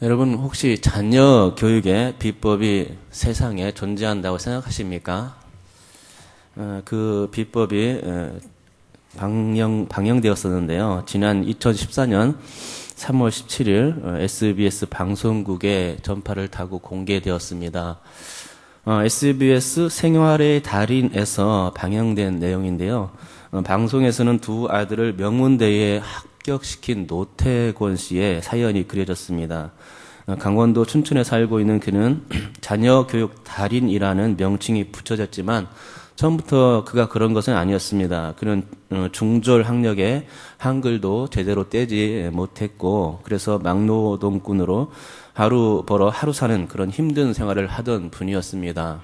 여러분 혹시 자녀 교육의 비법이 세상에 존재한다고 생각하십니까? 그 비법이 방영되었었는데요. 지난 2014년 3월 17일 SBS 방송국에 전파를 타고 공개되었습니다. SBS 생활의 달인에서 방영된 내용인데요. 방송에서는 두 아들을 명문대에 합격시킨 노태권 씨의 사연이 그려졌습니다. 강원도 춘천에 살고 있는 그는 자녀 교육 달인이라는 명칭이 붙여졌지만 처음부터 그가 그런 것은 아니었습니다. 그는 중졸 학력에 한글도 제대로 떼지 못했고 그래서 막노동꾼으로 하루 벌어 하루 사는 그런 힘든 생활을 하던 분이었습니다.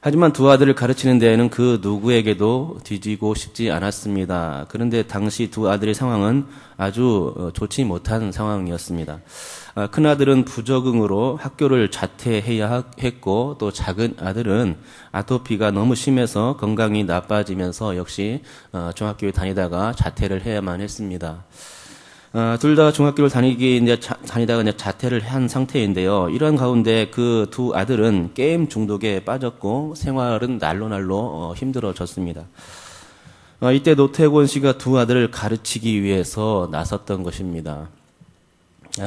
하지만 두 아들을 가르치는 데에는 그 누구에게도 뒤지고 싶지 않았습니다. 그런데 당시 두 아들의 상황은 아주 좋지 못한 상황이었습니다. 큰 아들은 부적응으로 학교를 자퇴해야 했고 또 작은 아들은 아토피가 너무 심해서 건강이 나빠지면서 역시 중학교에 다니다가 자퇴를 해야만 했습니다. 둘 다 중학교를 다니다가 이제 자퇴를 한 상태인데요. 이런 가운데 그 두 아들은 게임 중독에 빠졌고 생활은 날로 힘들어졌습니다. 이때 노태권 씨가 두 아들을 가르치기 위해서 나섰던 것입니다.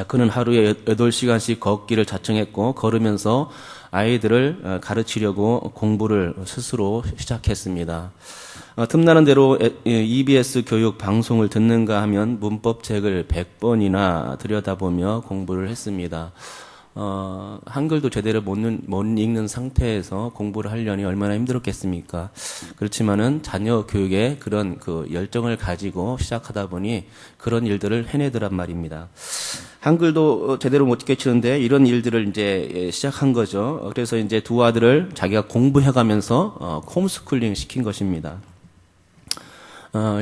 그는 하루에 8시간씩 걷기를 자청했고 걸으면서 아이들을 가르치려고 공부를 스스로 시작했습니다. 틈나는 대로 EBS 교육 방송을 듣는가 하면 문법책을 100번이나 들여다보며 공부를 했습니다. 한글도 제대로 못 읽는 상태에서 공부를 하려니 얼마나 힘들었겠습니까? 그렇지만은 자녀 교육에 그런 그 열정을 가지고 시작하다 보니 그런 일들을 해내더란 말입니다. 한글도 제대로 못 깨치는데 이런 일들을 이제 시작한 거죠. 그래서 이제 두 아들을 자기가 공부해가면서 홈스쿨링 시킨 것입니다.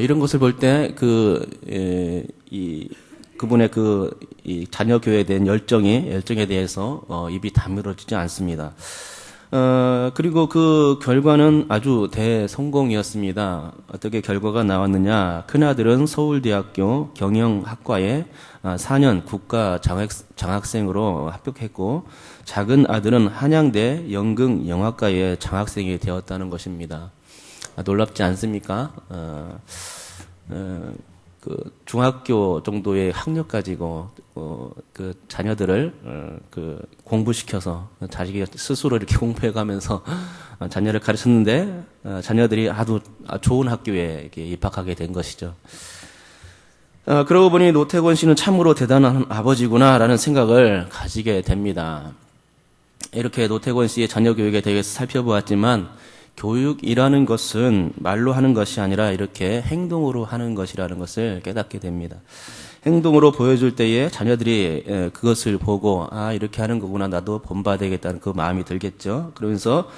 이런 것을 볼 때 그분의 이 자녀 교회에 대한 열정에 대해서 입이 다물어지지 않습니다. 그리고 그 결과는 아주 대성공이었습니다. 어떻게 결과가 나왔느냐? 큰아들은 서울대학교 경영학과에 4년 국가 장학생으로 합격했고 작은 아들은 한양대 연극영화과에 장학생이 되었다는 것입니다. 놀랍지 않습니까? 그 중학교 정도의 학력 가지고 그 자녀들을 공부시켜서 자식이 스스로 이렇게 공부해가면서 자녀를 가르쳤는데 자녀들이 아주 좋은 학교에 이렇게 입학하게 된 것이죠. 그러고 보니 노태권 씨는 참으로 대단한 아버지구나라는 생각을 가지게 됩니다. 이렇게 노태권 씨의 자녀 교육에 대해서 살펴보았지만 교육이라는 것은 말로 하는 것이 아니라 이렇게 행동으로 하는 것이라는 것을 깨닫게 됩니다. 행동으로 보여줄 때에 자녀들이 그것을 보고 이렇게 하는 거구나 나도 본받아야 되겠다는 그 마음이 들겠죠. 그러면서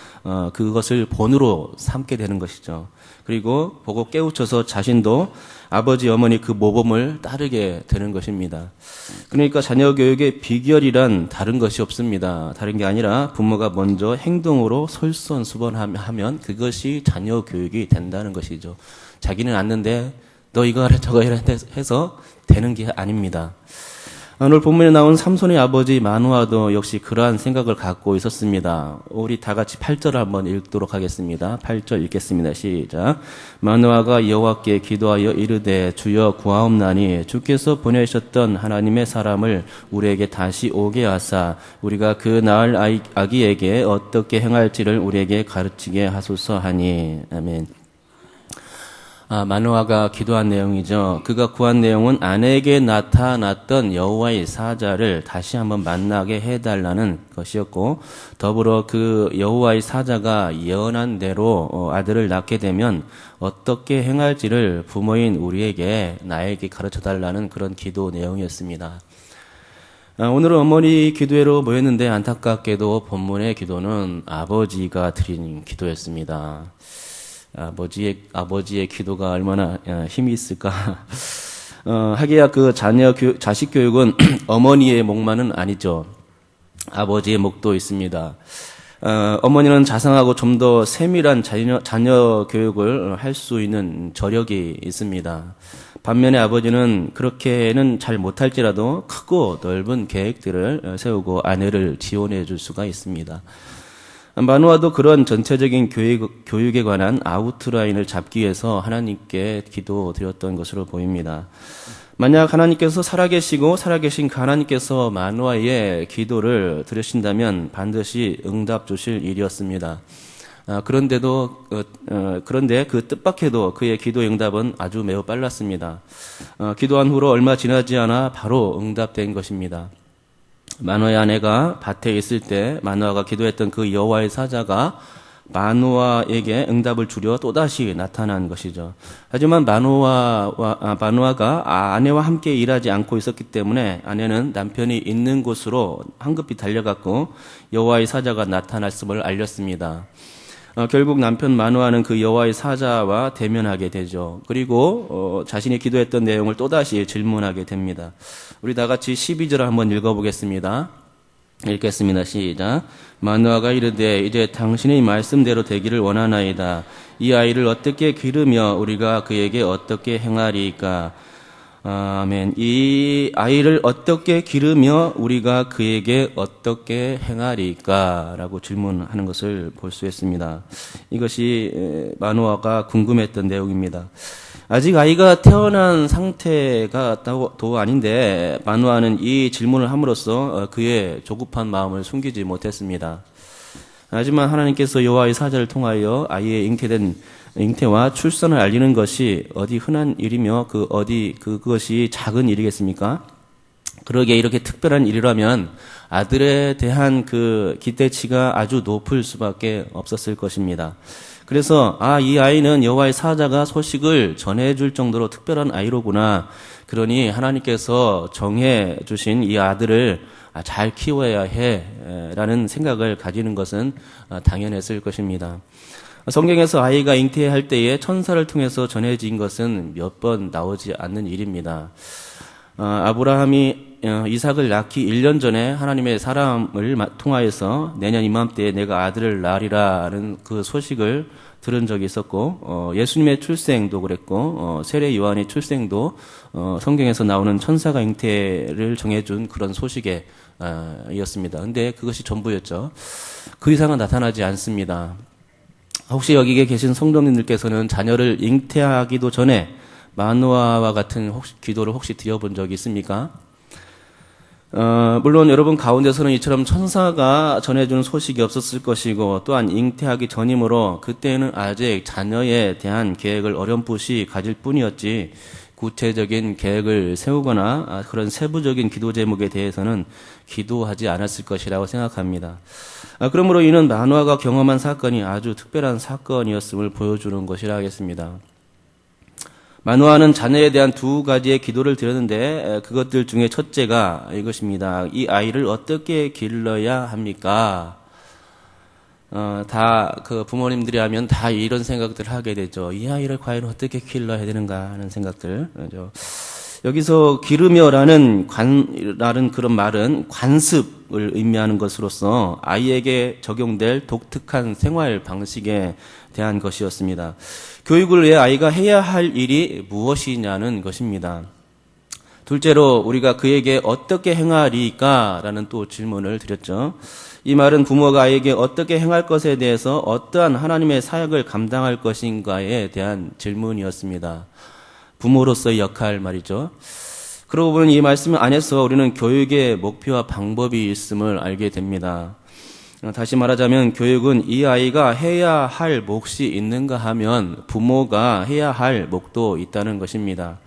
그것을 본으로 삼게 되는 것이죠. 그리고 보고 깨우쳐서 자신도 아버지 어머니 그 모범을 따르게 되는 것입니다. 그러니까 자녀 교육의 비결이란 다른 것이 없습니다. 다른 게 아니라 부모가 먼저 행동으로 솔선수범하면 그것이 자녀 교육이 된다는 것이죠. 자기는 아는데 너 이거 하라 저거 해라 해서 되는 게 아닙니다. 오늘 본문에 나온 삼손의 아버지 마누아도 역시 그러한 생각을 갖고 있었습니다. 우리 다 같이 8절을 한번 읽도록 하겠습니다. 8절 읽겠습니다. 시작. 마누아가 여호와께 기도하여 이르되 주여 구하옵나니 주께서 보내셨던 하나님의 사람을 우리에게 다시 오게 하사 우리가 그 낳을 아기에게 어떻게 행할지를 우리에게 가르치게 하소서 하니. 아멘. 마누아가 기도한 내용이죠. 그가 구한 내용은 아내에게 나타났던 여호와의 사자를 다시 한번 만나게 해달라는 것이었고 더불어 그 여호와의 사자가 예언한 대로 아들을 낳게 되면 어떻게 행할지를 부모인 우리에게 나에게 가르쳐달라는 그런 기도 내용이었습니다. 오늘은 어머니 기도회로 모였는데 안타깝게도 본문의 기도는 아버지가 드린 기도였습니다. 아버지의 기도가 얼마나 힘이 있을까. 하기야 그 자식 교육은 어머니의 몫만은 아니죠. 아버지의 몫도 있습니다. 어머니는 자상하고 좀 더 세밀한 자녀 교육을 할 수 있는 저력이 있습니다. 반면에 아버지는 그렇게는 잘 못할지라도 크고 넓은 계획들을 세우고 아내를 지원해 줄 수가 있습니다. 마누아도 그런 전체적인 교육에 관한 아웃라인을 잡기 위해서 하나님께 기도드렸던 것으로 보입니다. 만약 하나님께서 살아계신 그 하나님께서 마누아의 기도를 들으신다면 반드시 응답 주실 일이었습니다. 그런데 그 뜻밖에도 그의 기도 응답은 아주 매우 빨랐습니다. 기도한 후로 얼마 지나지 않아 바로 응답된 것입니다. 마누아의 아내가 밭에 있을 때 마누아가 기도했던 그 여호와의 사자가 마누아에게 응답을 주려 또다시 나타난 것이죠. 하지만 마누아가 아내와 함께 일하지 않고 있었기 때문에 아내는 남편이 있는 곳으로 황급히 달려갔고 여호와의 사자가 나타났음을 알렸습니다. 결국 남편 마누아는 그 여호와의 사자와 대면하게 되죠. 그리고 자신이 기도했던 내용을 또다시 질문하게 됩니다. 우리 다 같이 12절을 한번 읽어보겠습니다. 읽겠습니다. 시작. 마누아가 이르되 이제 당신의 말씀대로 되기를 원하나이다. 이 아이를 어떻게 기르며 우리가 그에게 어떻게 행하리이까? 아멘. 이 아이를 어떻게 기르며 우리가 그에게 어떻게 행하리이까? 라고 질문하는 것을 볼 수 있습니다. 이것이 마누아가 궁금했던 내용입니다. 아직 아이가 태어난 상태가 또 아닌데 마누아는 이 질문을 함으로써 그의 조급한 마음을 숨기지 못했습니다. 하지만 하나님께서 여호와의 사자를 통하여 아이의 잉태와 출산을 알리는 것이 어디 흔한 일이며 그것이 작은 일이겠습니까? 그러게 이렇게 특별한 일이라면 아들에 대한 그 기대치가 아주 높을 수밖에 없었을 것입니다. 그래서 이 아이는 여호와의 사자가 소식을 전해줄 정도로 특별한 아이로구나. 그러니 하나님께서 정해 주신 이 아들을 잘 키워야 해라는 생각을 가지는 것은 당연했을 것입니다. 성경에서 아이가 잉태할 때에 천사를 통해서 전해진 것은 몇 번 나오지 않는 일입니다. 아브라함이 이삭을 낳기 1년 전에 하나님의 사람을 통하여서 내년 이맘때에 내가 아들을 낳으리라는 그 소식을 들은 적이 있었고 예수님의 출생도 그랬고 세례 요한의 출생도 성경에서 나오는 천사가 잉태를 정해준 그런 소식에 이었습니다. 근데 그것이 전부였죠. 그 이상은 나타나지 않습니다. 혹시 여기에 계신 성도님들께서는 자녀를 잉태하기도 전에 마누아와 같은 기도를 혹시 드려본 적이 있습니까? 물론 여러분 가운데서는 이처럼 천사가 전해주는 소식이 없었을 것이고 또한 잉태하기 전이므로 그때는 아직 자녀에 대한 계획을 어렴풋이 가질 뿐이었지 구체적인 계획을 세우거나 그런 세부적인 기도 제목에 대해서는 기도하지 않았을 것이라고 생각합니다. 그러므로 이는 마누아가 경험한 사건이 아주 특별한 사건이었음을 보여주는 것이라 하겠습니다. 마누아는 자녀에 대한 두 가지의 기도를 드렸는데 그것들 중에 첫째가 이것입니다. 이 아이를 어떻게 길러야 합니까? 다 그 부모님들이 하면 다 이런 생각들을 하게 되죠. 이 아이를 과연 어떻게 길러야 되는가 하는 생각들. 여기서 기르며라는 그런 말은 관습을 의미하는 것으로서 아이에게 적용될 독특한 생활 방식에 대한 것이었습니다. 교육을 위해 아이가 해야 할 일이 무엇이냐는 것입니다. 둘째로 우리가 그에게 어떻게 행하리까? 라는 또 질문을 드렸죠. 이 말은 부모가 아이에게 어떻게 행할 것에 대해서 어떠한 하나님의 사역을 감당할 것인가에 대한 질문이었습니다. 부모로서의 역할 말이죠. 그러고 보면 이 말씀 안에서 우리는 교육의 목표와 방법이 있음을 알게 됩니다. 다시 말하자면 교육은 이 아이가 해야 할 몫이 있는가 하면 부모가 해야 할 몫도 있다는 것입니다.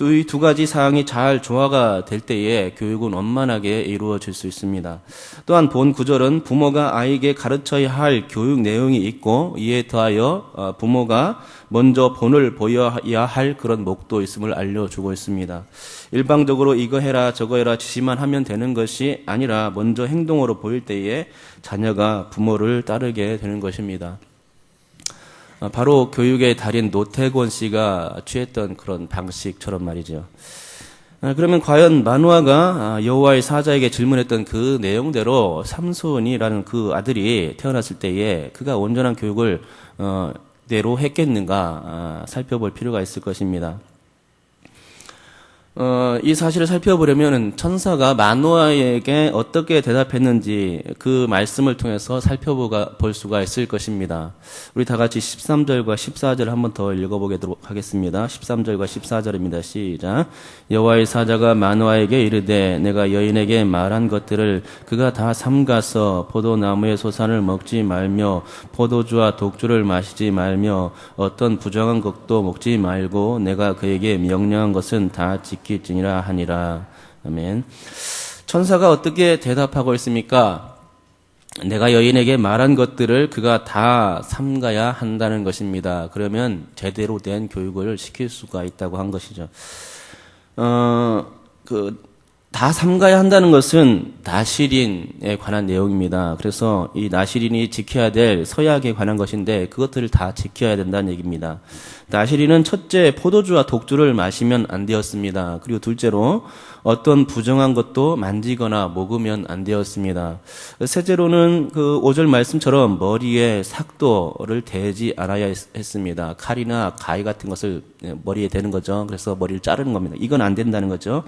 이 두 가지 사항이 잘 조화가 될 때에 교육은 원만하게 이루어질 수 있습니다. 또한 본 구절은 부모가 아이에게 가르쳐야 할 교육 내용이 있고 이에 더하여 부모가 먼저 본을 보여야 할 그런 몫도 있음을 알려주고 있습니다. 일방적으로 이거 해라 저거 해라 지시만 하면 되는 것이 아니라 먼저 행동으로 보일 때에 자녀가 부모를 따르게 되는 것입니다. 바로 교육의 달인 노태권 씨가 취했던 그런 방식처럼 말이죠. 그러면 과연 마누아가 여호와의 사자에게 질문했던 그 내용대로 삼손이라는 그 아들이 태어났을 때에 그가 온전한 교육을 대로 했겠는가 살펴볼 필요가 있을 것입니다. 이 사실을 살펴보려면 천사가 마노아에게 어떻게 대답했는지 그 말씀을 통해서 살펴볼 수가 있을 것입니다. 우리 다 같이 13절과 14절 한번 더 읽어보도록 하겠습니다. 13절과 14절입니다. 시작. 여호와의 사자가 마노아에게 이르되 내가 여인에게 말한 것들을 그가 다 삼가서 포도나무의 소산을 먹지 말며 포도주와 독주를 마시지 말며 어떤 부정한 것도 먹지 말고 내가 그에게 명령한 것은 다 지킬지니라 하니라. 아멘. 천사가 어떻게 대답하고 있습니까? 내가 여인에게 말한 것들을 그가 다 삼가야 한다는 것입니다. 그러면 제대로 된 교육을 시킬 수가 있다고 한 것이죠. 다 삼가야 한다는 것은 나실인에 관한 내용입니다. 그래서 이 나실인이 지켜야 될 서약에 관한 것인데 그것들을 다 지켜야 된다는 얘기입니다. 나실인은 첫째 포도주와 독주를 마시면 안 되었습니다. 그리고 둘째로 어떤 부정한 것도 만지거나 먹으면 안 되었습니다. 셋째로는 그 5절 말씀처럼 머리에 삭도를 대지 않아야 했습니다. 칼이나 가위 같은 것을 머리에 대는 거죠. 그래서 머리를 자르는 겁니다. 이건 안 된다는 거죠.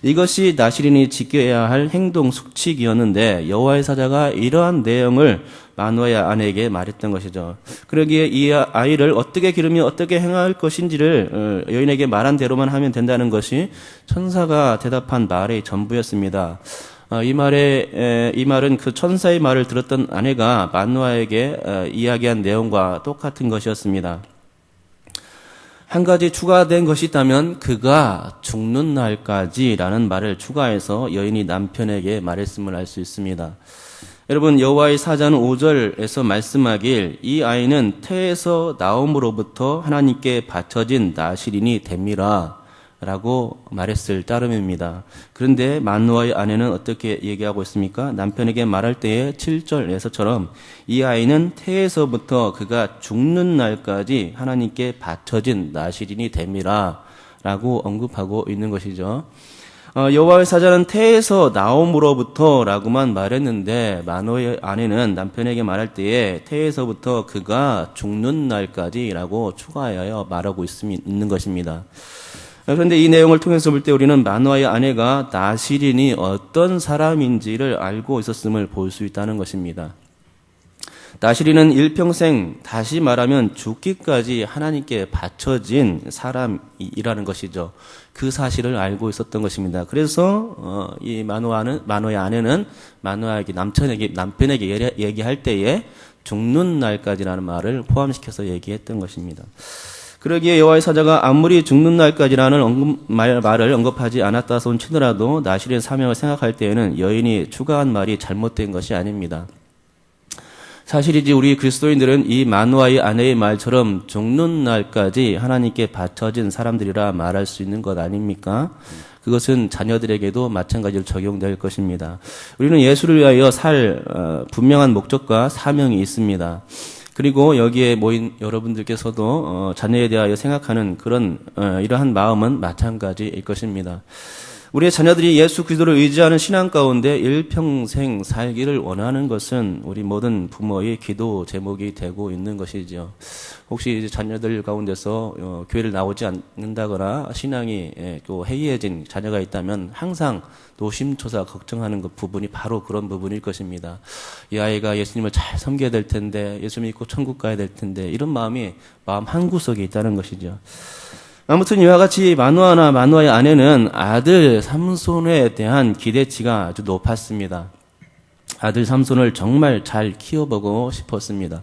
이것이 나실인이 지켜야 할 행동 숙칙이었는데 여호와의 사자가 이러한 내용을 마노아의 아내에게 말했던 것이죠. 그러기에 이 아이를 어떻게 기르며 어떻게 행할 것인지를 여인에게 말한 대로만 하면 된다는 것이 천사가 대답한 말의 전부였습니다. 이 말은 그 천사의 말을 들었던 아내가 마노아에게 이야기한 내용과 똑같은 것이었습니다. 한 가지 추가된 것이 있다면 그가 죽는 날까지라는 말을 추가해서 여인이 남편에게 말했음을 알 수 있습니다. 여러분, 여호와의 사자는 5절에서 말씀하길 이 아이는 태에서 나옴으로부터 하나님께 바쳐진 나실인이 됨이라 라고 말했을 따름입니다. 그런데 마노아의 아내는 어떻게 얘기하고 있습니까? 남편에게 말할 때에 7절에서처럼 이 아이는 태에서부터 그가 죽는 날까지 하나님께 바쳐진 나실인이 됨이라 라고 언급하고 있는 것이죠. 여호와의 사자는 태에서 나옴으로부터라고만 말했는데 마노아의 아내는 남편에게 말할 때에 태에서부터 그가 죽는 날까지라고 추가하여 말하고 있는 것입니다. 그런데 이 내용을 통해서 볼 때 우리는 마노아의 아내가 나실인이 어떤 사람인지를 알고 있었음을 볼 수 있다는 것입니다. 나실인은 일평생, 다시 말하면 죽기까지 하나님께 바쳐진 사람이라는 것이죠. 그 사실을 알고 있었던 것입니다. 그래서 이 마노아의 아내는 마노아에게 남편에게 얘기할 때에 죽는 날까지라는 말을 포함시켜서 얘기했던 것입니다. 그러기에 여호와의 사자가 아무리 죽는 날까지라는 말을 언급하지 않았다 손 치더라도 나실의 사명을 생각할 때에는 여인이 추가한 말이 잘못된 것이 아닙니다. 사실이지 우리 그리스도인들은 이 마노아의 아내의 말처럼 죽는 날까지 하나님께 바쳐진 사람들이라 말할 수 있는 것 아닙니까? 그것은 자녀들에게도 마찬가지로 적용될 것입니다. 우리는 예수를 위하여 살 분명한 목적과 사명이 있습니다. 그리고 여기에 모인 여러분들께서도 자녀에 대하여 생각하는 그런 이러한 마음은 마찬가지일 것입니다. 우리의 자녀들이 예수 그리스도를 의지하는 신앙 가운데 일평생 살기를 원하는 것은 우리 모든 부모의 기도 제목이 되고 있는 것이죠. 혹시 자녀들 가운데서 교회를 나오지 않는다거나 신앙이 또 해이해진 자녀가 있다면 항상 노심초사 걱정하는 그 부분이 바로 그런 부분일 것입니다. 이 아이가 예수님을 잘 섬겨야 될 텐데, 예수 믿고 천국 가야 될 텐데, 이런 마음 한구석에 있다는 것이죠. 아무튼 이와 같이 마노아의 아내는 아들 삼손에 대한 기대치가 아주 높았습니다. 아들 삼손을 정말 잘 키워보고 싶었습니다.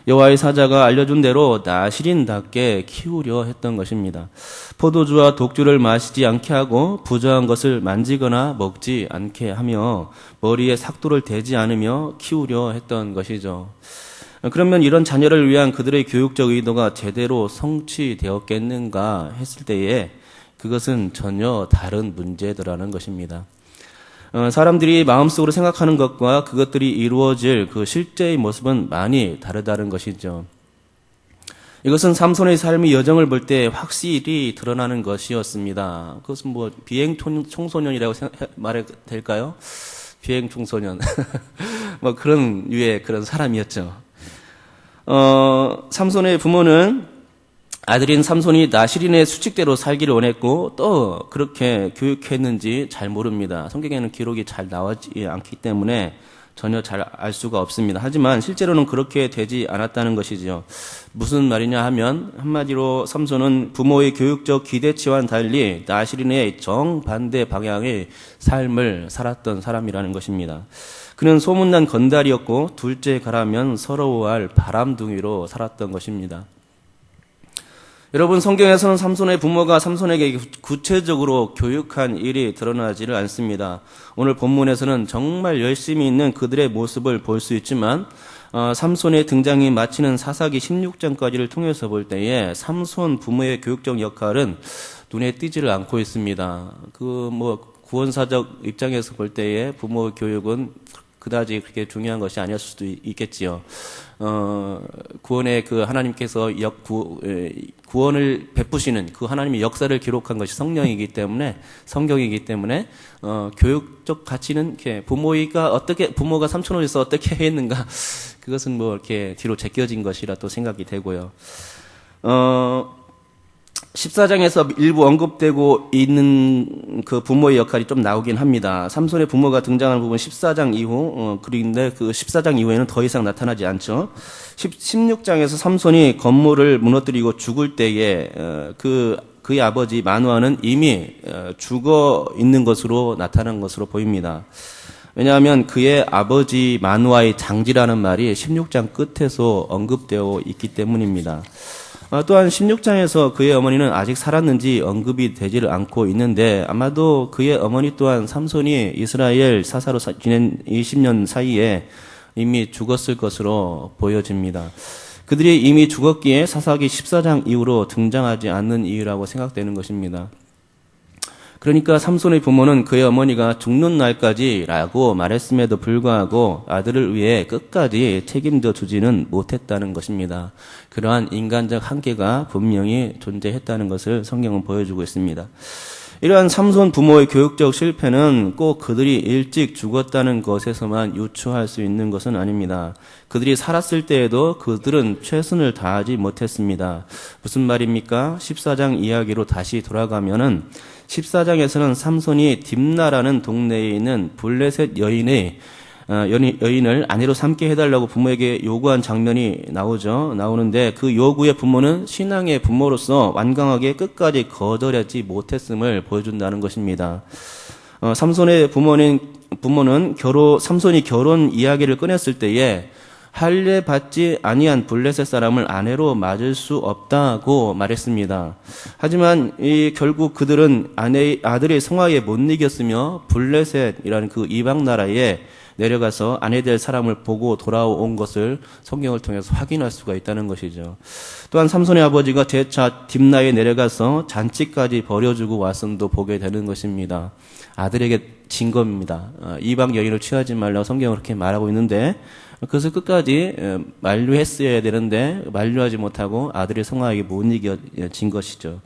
여호와의 사자가 알려준 대로 나실인답게 키우려 했던 것입니다. 포도주와 독주를 마시지 않게 하고 부정한 것을 만지거나 먹지 않게 하며 머리에 삭도를 대지 않으며 키우려 했던 것이죠. 그러면 이런 자녀를 위한 그들의 교육적 의도가 제대로 성취되었겠는가 했을 때에 그것은 전혀 다른 문제더라는 것입니다. 사람들이 마음속으로 생각하는 것과 그것들이 이루어질 그 실제의 모습은 많이 다르다는 것이죠. 이것은 삼손의 삶의 여정을 볼 때 확실히 드러나는 것이었습니다. 그것은 비행 청소년이라고 말해도 될까요? 비행 청소년. 그런 류의 그런 사람이었죠. 삼손의 부모는 아들인 삼손이 나실인의 수칙대로 살기를 원했고 또 그렇게 교육했는지 잘 모릅니다. 성경에는 기록이 잘 나오지 않기 때문에 전혀 잘 알 수가 없습니다. 하지만 실제로는 그렇게 되지 않았다는 것이지요. 무슨 말이냐 하면 한마디로 삼손은 부모의 교육적 기대치와는 달리 나실인의 정반대 방향의 삶을 살았던 사람이라는 것입니다. 그는 소문난 건달이었고 둘째 가라면 서러워할 바람둥이로 살았던 것입니다. 여러분, 성경에서는 삼손의 부모가 삼손에게 구체적으로 교육한 일이 드러나지를 않습니다. 오늘 본문에서는 정말 열심히 있는 그들의 모습을 볼 수 있지만 삼손의 등장이 마치는 사사기 16장까지를 통해서 볼 때에 삼손 부모의 교육적 역할은 눈에 띄지를 않고 있습니다. 구원사적 입장에서 볼 때에 부모 교육은 그다지 그렇게 중요한 것이 아니었을 수도 있겠지요. 구원의 그 하나님께서 구원을 베푸시는 그 하나님의 역사를 기록한 것이 성경이기 때문에 교육적 가치는 이렇게 부모가 삼촌을 해서 어떻게 했는가 그것은 이렇게 뒤로 제껴진 것이라 또 생각이 되고요. 14장에서 일부 언급되고 있는 그 부모의 역할이 좀 나오긴 합니다. 삼손의 부모가 등장하는 부분 14장 이후, 그런데 그 14장 이후에는 더 이상 나타나지 않죠. 16장에서 삼손이 건물을 무너뜨리고 죽을 때에, 그의 아버지 마누아는 이미 죽어 있는 것으로 나타난 것으로 보입니다. 왜냐하면 그의 아버지 마누아의 장지라는 말이 16장 끝에서 언급되어 있기 때문입니다. 또한 16장에서 그의 어머니는 아직 살았는지 언급이 되지를 않고 있는데 아마도 그의 어머니 또한 삼손이 이스라엘 사사로 지낸 20년 사이에 이미 죽었을 것으로 보여집니다. 그들이 이미 죽었기에 사사기 14장 이후로 등장하지 않는 이유라고 생각되는 것입니다. 그러니까 삼손의 부모는 그의 어머니가 죽는 날까지라고 말했음에도 불구하고 아들을 위해 끝까지 책임져 주지는 못했다는 것입니다. 그러한 인간적 한계가 분명히 존재했다는 것을 성경은 보여주고 있습니다. 이러한 삼손 부모의 교육적 실패는 꼭 그들이 일찍 죽었다는 것에서만 유추할 수 있는 것은 아닙니다. 그들이 살았을 때에도 그들은 최선을 다하지 못했습니다. 무슨 말입니까? 14장 이야기로 다시 돌아가면은 14장에서는 삼손이 딥나라는 동네에 있는 블레셋 여인을 아내로 삼게 해달라고 부모에게 요구한 장면이 나오는데 그 요구의 부모는 신앙의 부모로서 완강하게 끝까지 거절하지 못했음을 보여준다는 것입니다. 삼손의 부모는 삼손이 결혼 이야기를 꺼냈을 때에 할례 받지 아니한 블레셋 사람을 아내로 맞을 수 없다고 말했습니다. 하지만 결국 그들은 아들의 성화에 못 이겼으며 블레셋이라는 그 이방 나라에 내려가서 아내 될 사람을 보고 돌아온 것을 성경을 통해서 확인할 수가 있다는 것이죠. 또한 삼손의 아버지가 재차 딥나에 내려가서 잔치까지 벌여주고 왔음도 보게 되는 것입니다. 아들에게 진 겁니다. 이방 여인을 취하지 말라고 성경은 그렇게 말하고 있는데 그것을 끝까지 만류했어야 되는데 만류하지 못하고 아들의 성화에게 못 이겨진 것이죠.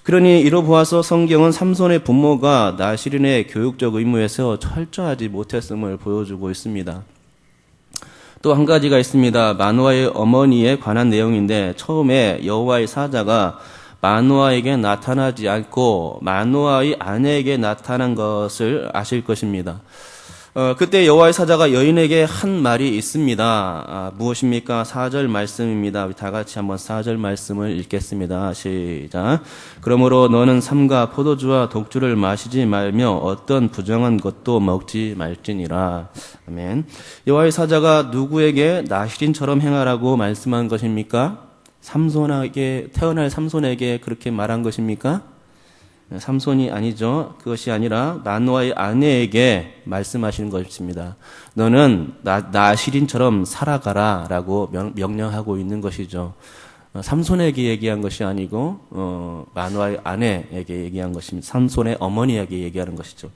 그러니 이로 보아서 성경은 삼손의 부모가 나실인의 교육적 의무에서 철저하지 못했음을 보여주고 있습니다. 또 한 가지가 있습니다. 마누아의 어머니에 관한 내용인데 처음에 여호와의 사자가 마누아에게 나타나지 않고 마누아의 아내에게 나타난 것을 아실 것입니다. 그때 여호와의 사자가 여인에게 한 말이 있습니다. 무엇입니까? 4절 말씀입니다. 우리 다 같이 한번 4절 말씀을 읽겠습니다. 시작. 그러므로 너는 삼가 포도주와 독주를 마시지 말며 어떤 부정한 것도 먹지 말지니라. 아멘. 여호와의 사자가 누구에게 나실인처럼 행하라고 말씀한 것입니까? 태어날 삼손에게 그렇게 말한 것입니까? 삼손이 아니죠. 그것이 아니라 마누아의 아내에게 말씀하시는 것입니다. 너는 나실인처럼 살아가라 라고 명령하고 있는 것이죠. 삼손에게 얘기한 것이 아니고 마누아의 아내에게 얘기한 것입니다. 삼손의 어머니에게 얘기하는 것이죠.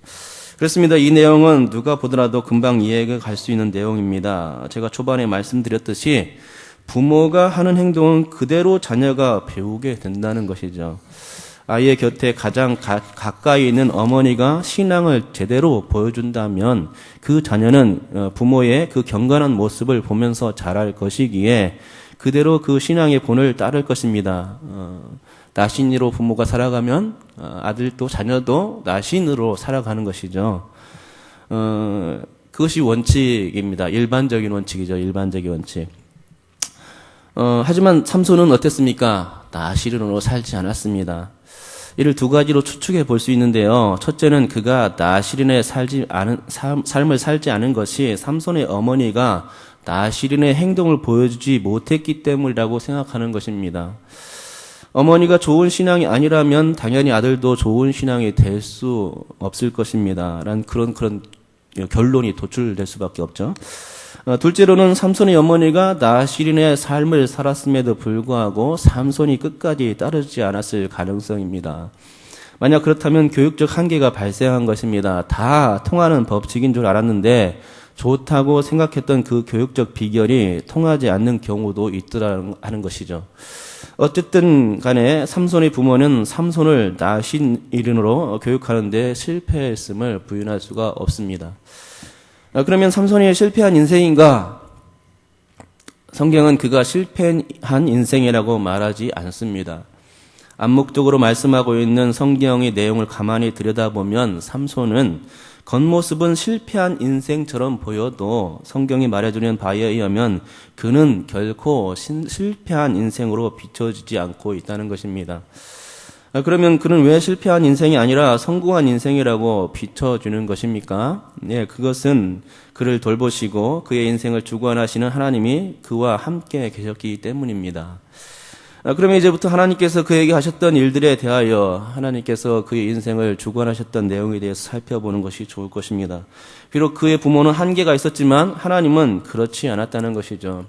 그렇습니다. 이 내용은 누가 보더라도 금방 이해가 갈 수 있는 내용입니다. 제가 초반에 말씀드렸듯이 부모가 하는 행동은 그대로 자녀가 배우게 된다는 것이죠. 아이의 곁에 가장 가까이 있는 어머니가 신앙을 제대로 보여준다면 그 자녀는 부모의 그 경건한 모습을 보면서 자랄 것이기에 그대로 그 신앙의 본을 따를 것입니다. 나신이로 부모가 살아가면 아들도 자녀도 나신으로 살아가는 것이죠. 그것이 원칙입니다. 일반적인 원칙이죠. 일반적인 원칙. 하지만 삼손은 어땠습니까? 나신으로 살지 않았습니다. 이를 두 가지로 추측해 볼 수 있는데요. 첫째는 그가 나실인의 삶을 살지 않은 것이 삼손의 어머니가 나실인의 행동을 보여주지 못했기 때문이라고 생각하는 것입니다. 어머니가 좋은 신앙이 아니라면 당연히 아들도 좋은 신앙이 될 수 없을 것입니다. 라는 그런 결론이 도출될 수밖에 없죠. 둘째로는 삼손의 어머니가 나실인의 삶을 살았음에도 불구하고 삼손이 끝까지 따르지 않았을 가능성입니다. 만약 그렇다면 교육적 한계가 발생한 것입니다. 다 통하는 법칙인 줄 알았는데 좋다고 생각했던 그 교육적 비결이 통하지 않는 경우도 있더라는 하는 것이죠. 어쨌든 간에 삼손의 부모는 삼손을 나신일인으로 교육하는 데 실패했음을 부인할 수가 없습니다. 그러면 삼손이 실패한 인생인가? 성경은 그가 실패한 인생이라고 말하지 않습니다. 암묵적으로 말씀하고 있는 성경의 내용을 가만히 들여다보면 삼손은 겉모습은 실패한 인생처럼 보여도 성경이 말해주는 바에 의하면 그는 결코 실패한 인생으로 비춰지지 않고 있다는 것입니다. 그러면 그는 왜 실패한 인생이 아니라 성공한 인생이라고 비춰주는 것입니까? 네, 그것은 그를 돌보시고 그의 인생을 주관하시는 하나님이 그와 함께 계셨기 때문입니다. 그러면 이제부터 하나님께서 그에게 하셨던 일들에 대하여 하나님께서 그의 인생을 주관하셨던 내용에 대해서 살펴보는 것이 좋을 것입니다. 비록 그의 부모는 한계가 있었지만 하나님은 그렇지 않았다는 것이죠.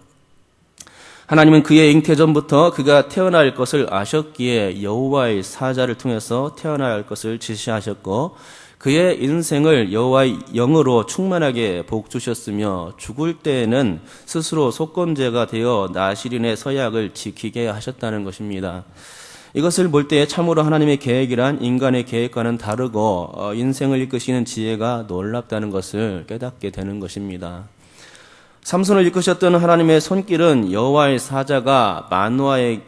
하나님은 그의 잉태 전부터 그가 태어날 것을 아셨기에 여호와의 사자를 통해서 태어날 것을 지시하셨고 그의 인생을 여호와의 영으로 충만하게 복주셨으며 죽을 때에는 스스로 속건제가 되어 나실인의 서약을 지키게 하셨다는 것입니다. 이것을 볼 때 참으로 하나님의 계획이란 인간의 계획과는 다르고 인생을 이끄시는 지혜가 놀랍다는 것을 깨닫게 되는 것입니다. 삼손을 이끄셨던 하나님의 손길은 여호와의 사자가 마노아의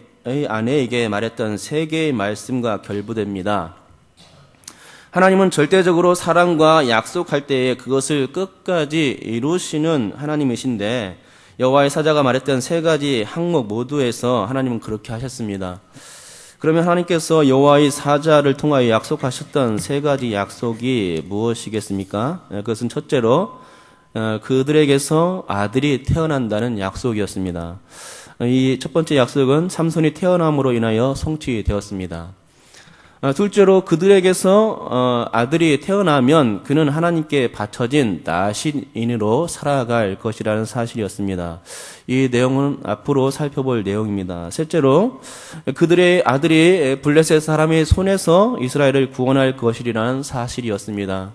아내에게 말했던 세 개의 말씀과 결부됩니다. 하나님은 절대적으로 사랑과 약속할 때에 그것을 끝까지 이루시는 하나님이신데 여호와의 사자가 말했던 세 가지 항목 모두에서 하나님은 그렇게 하셨습니다. 그러면 하나님께서 여호와의 사자를 통하여 약속하셨던 세 가지 약속이 무엇이겠습니까? 그것은 첫째로 그들에게서 아들이 태어난다는 약속이었습니다. 이 첫 번째 약속은 삼손이 태어남으로 인하여 성취되었습니다. 둘째로 그들에게서 아들이 태어나면 그는 하나님께 바쳐진 나신인으로 살아갈 것이라는 사실이었습니다. 이 내용은 앞으로 살펴볼 내용입니다. 셋째로 그들의 아들이 블레셋 사람의 손에서 이스라엘을 구원할 것이라는 사실이었습니다.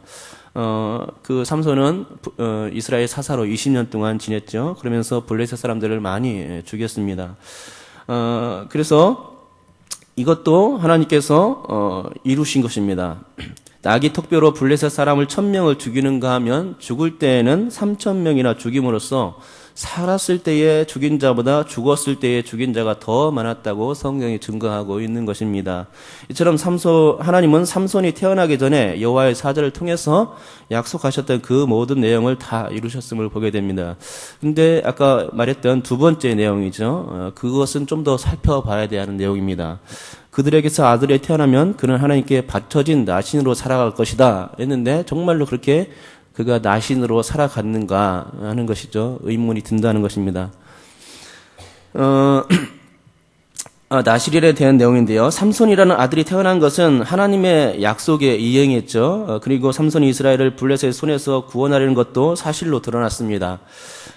그 삼손은 이스라엘 사사로 20년 동안 지냈죠. 그러면서 블레셋 사람들을 많이 죽였습니다. 그래서 이것도 하나님께서 이루신 것입니다. 나귀 턱뼈로 블레셋 사람을 1000명을 죽이는가 하면 죽을 때에는 3000명이나 죽임으로써 살았을 때에 죽인 자보다 죽었을 때에 죽인 자가 더 많았다고 성경이 증거하고 있는 것입니다. 이처럼 하나님은 삼손이 태어나기 전에 여호와의 사자를 통해서 약속하셨던 그 모든 내용을 다 이루셨음을 보게 됩니다. 근데 아까 말했던 두 번째 내용이죠. 그것은 좀 더 살펴봐야 되는 내용입니다. 그들에게서 아들이 태어나면 그는 하나님께 바쳐진 나신으로 살아갈 것이다 했는데 정말로 그렇게 그가 나신으로 살아갔는가 하는 것이죠. 의문이 든다는 것입니다. 나실일에 대한 내용인데요. 삼손이라는 아들이 태어난 것은 하나님의 약속에 이행했죠. 그리고 삼손이 이스라엘을 블레셋의 손에서 구원하려는 것도 사실로 드러났습니다.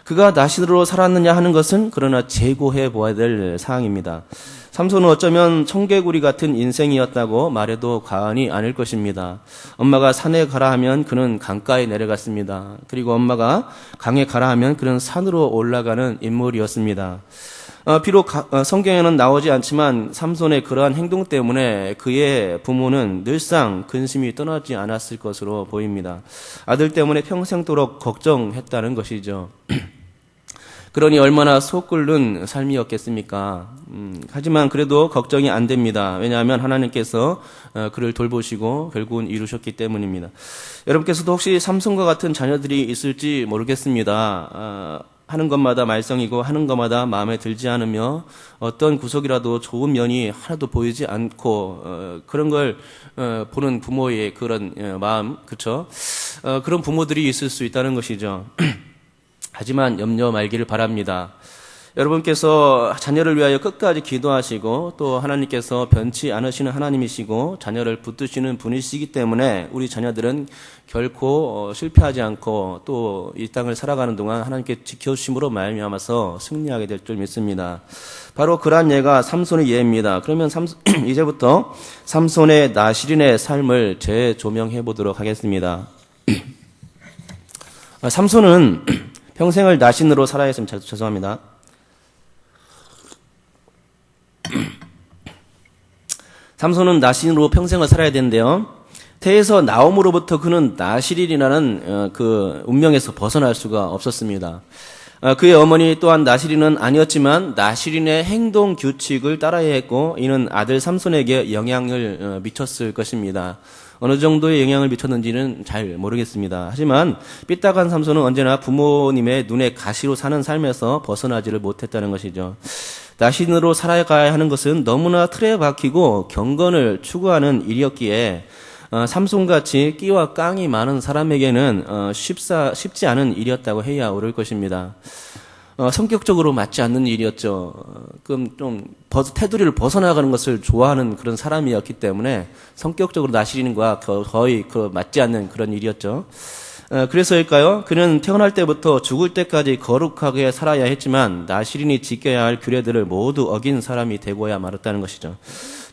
그가 나신으로 살았느냐 하는 것은 그러나 재고해 보아야 될 사항입니다. 삼손은 어쩌면 청개구리 같은 인생이었다고 말해도 과언이 아닐 것입니다. 엄마가 산에 가라 하면 그는 강가에 내려갔습니다. 그리고 엄마가 강에 가라 하면 그는 산으로 올라가는 인물이었습니다. 비록 성경에는 나오지 않지만 삼손의 그러한 행동 때문에 그의 부모는 늘상 근심이 떠나지 않았을 것으로 보입니다. 아들 때문에 평생도록 걱정했다는 것이죠. 그러니 얼마나 속 끓는 삶이었겠습니까? 하지만 그래도 걱정이 안 됩니다. 왜냐하면 하나님께서 그를 돌보시고 결국은 이루셨기 때문입니다. 여러분께서도 혹시 삼손과 같은 자녀들이 있을지 모르겠습니다. 하는 것마다 말썽이고 하는 것마다 마음에 들지 않으며 어떤 구석이라도 좋은 면이 하나도 보이지 않고 그런 걸 보는 부모의 그런 마음, 그렇죠? 그런 부모들이 있을 수 있다는 것이죠. 하지만 염려 말기를 바랍니다. 여러분께서 자녀를 위하여 끝까지 기도하시고 또 하나님께서 변치 않으시는 하나님이시고 자녀를 붙드시는 분이시기 때문에 우리 자녀들은 결코 실패하지 않고 또 이 땅을 살아가는 동안 하나님께 지켜주심으로 말미암아서 승리하게 될 줄 믿습니다. 바로 그러한 예가 삼손의 예입니다. 그러면 이제부터 삼손의 나실인의 삶을 재조명해 보도록 하겠습니다. 삼손은 평생을 나신으로 살아야 했습니다. 죄송합니다. 삼손은 나신으로 평생을 살아야 되는데요. 태에서 나옴으로부터 그는 나실인이라는 그 운명에서 벗어날 수가 없었습니다. 그의 어머니 또한 나실인은 아니었지만 나실인의 행동 규칙을 따라야 했고 이는 아들 삼손에게 영향을 미쳤을 것입니다. 어느 정도의 영향을 미쳤는지는 잘 모르겠습니다. 하지만 삐딱한 삼손은 언제나 부모님의 눈에 가시로 사는 삶에서 벗어나지를 못했다는 것이죠. 나신으로 살아가야 하는 것은 너무나 틀에 박히고 경건을 추구하는 일이었기에 삼손같이 끼와 깡이 많은 사람에게는 쉽지 않은 일이었다고 해야 옳을 것입니다. 성격적으로 맞지 않는 일이었죠. 그럼 좀 테두리를 벗어나가는 것을 좋아하는 그런 사람이었기 때문에 성격적으로 나실인과 거의 맞지 않는 그런 일이었죠. 그래서일까요? 그는 태어날 때부터 죽을 때까지 거룩하게 살아야 했지만 나실인이 지켜야 할 규례들을 모두 어긴 사람이 되고야 말았다는 것이죠.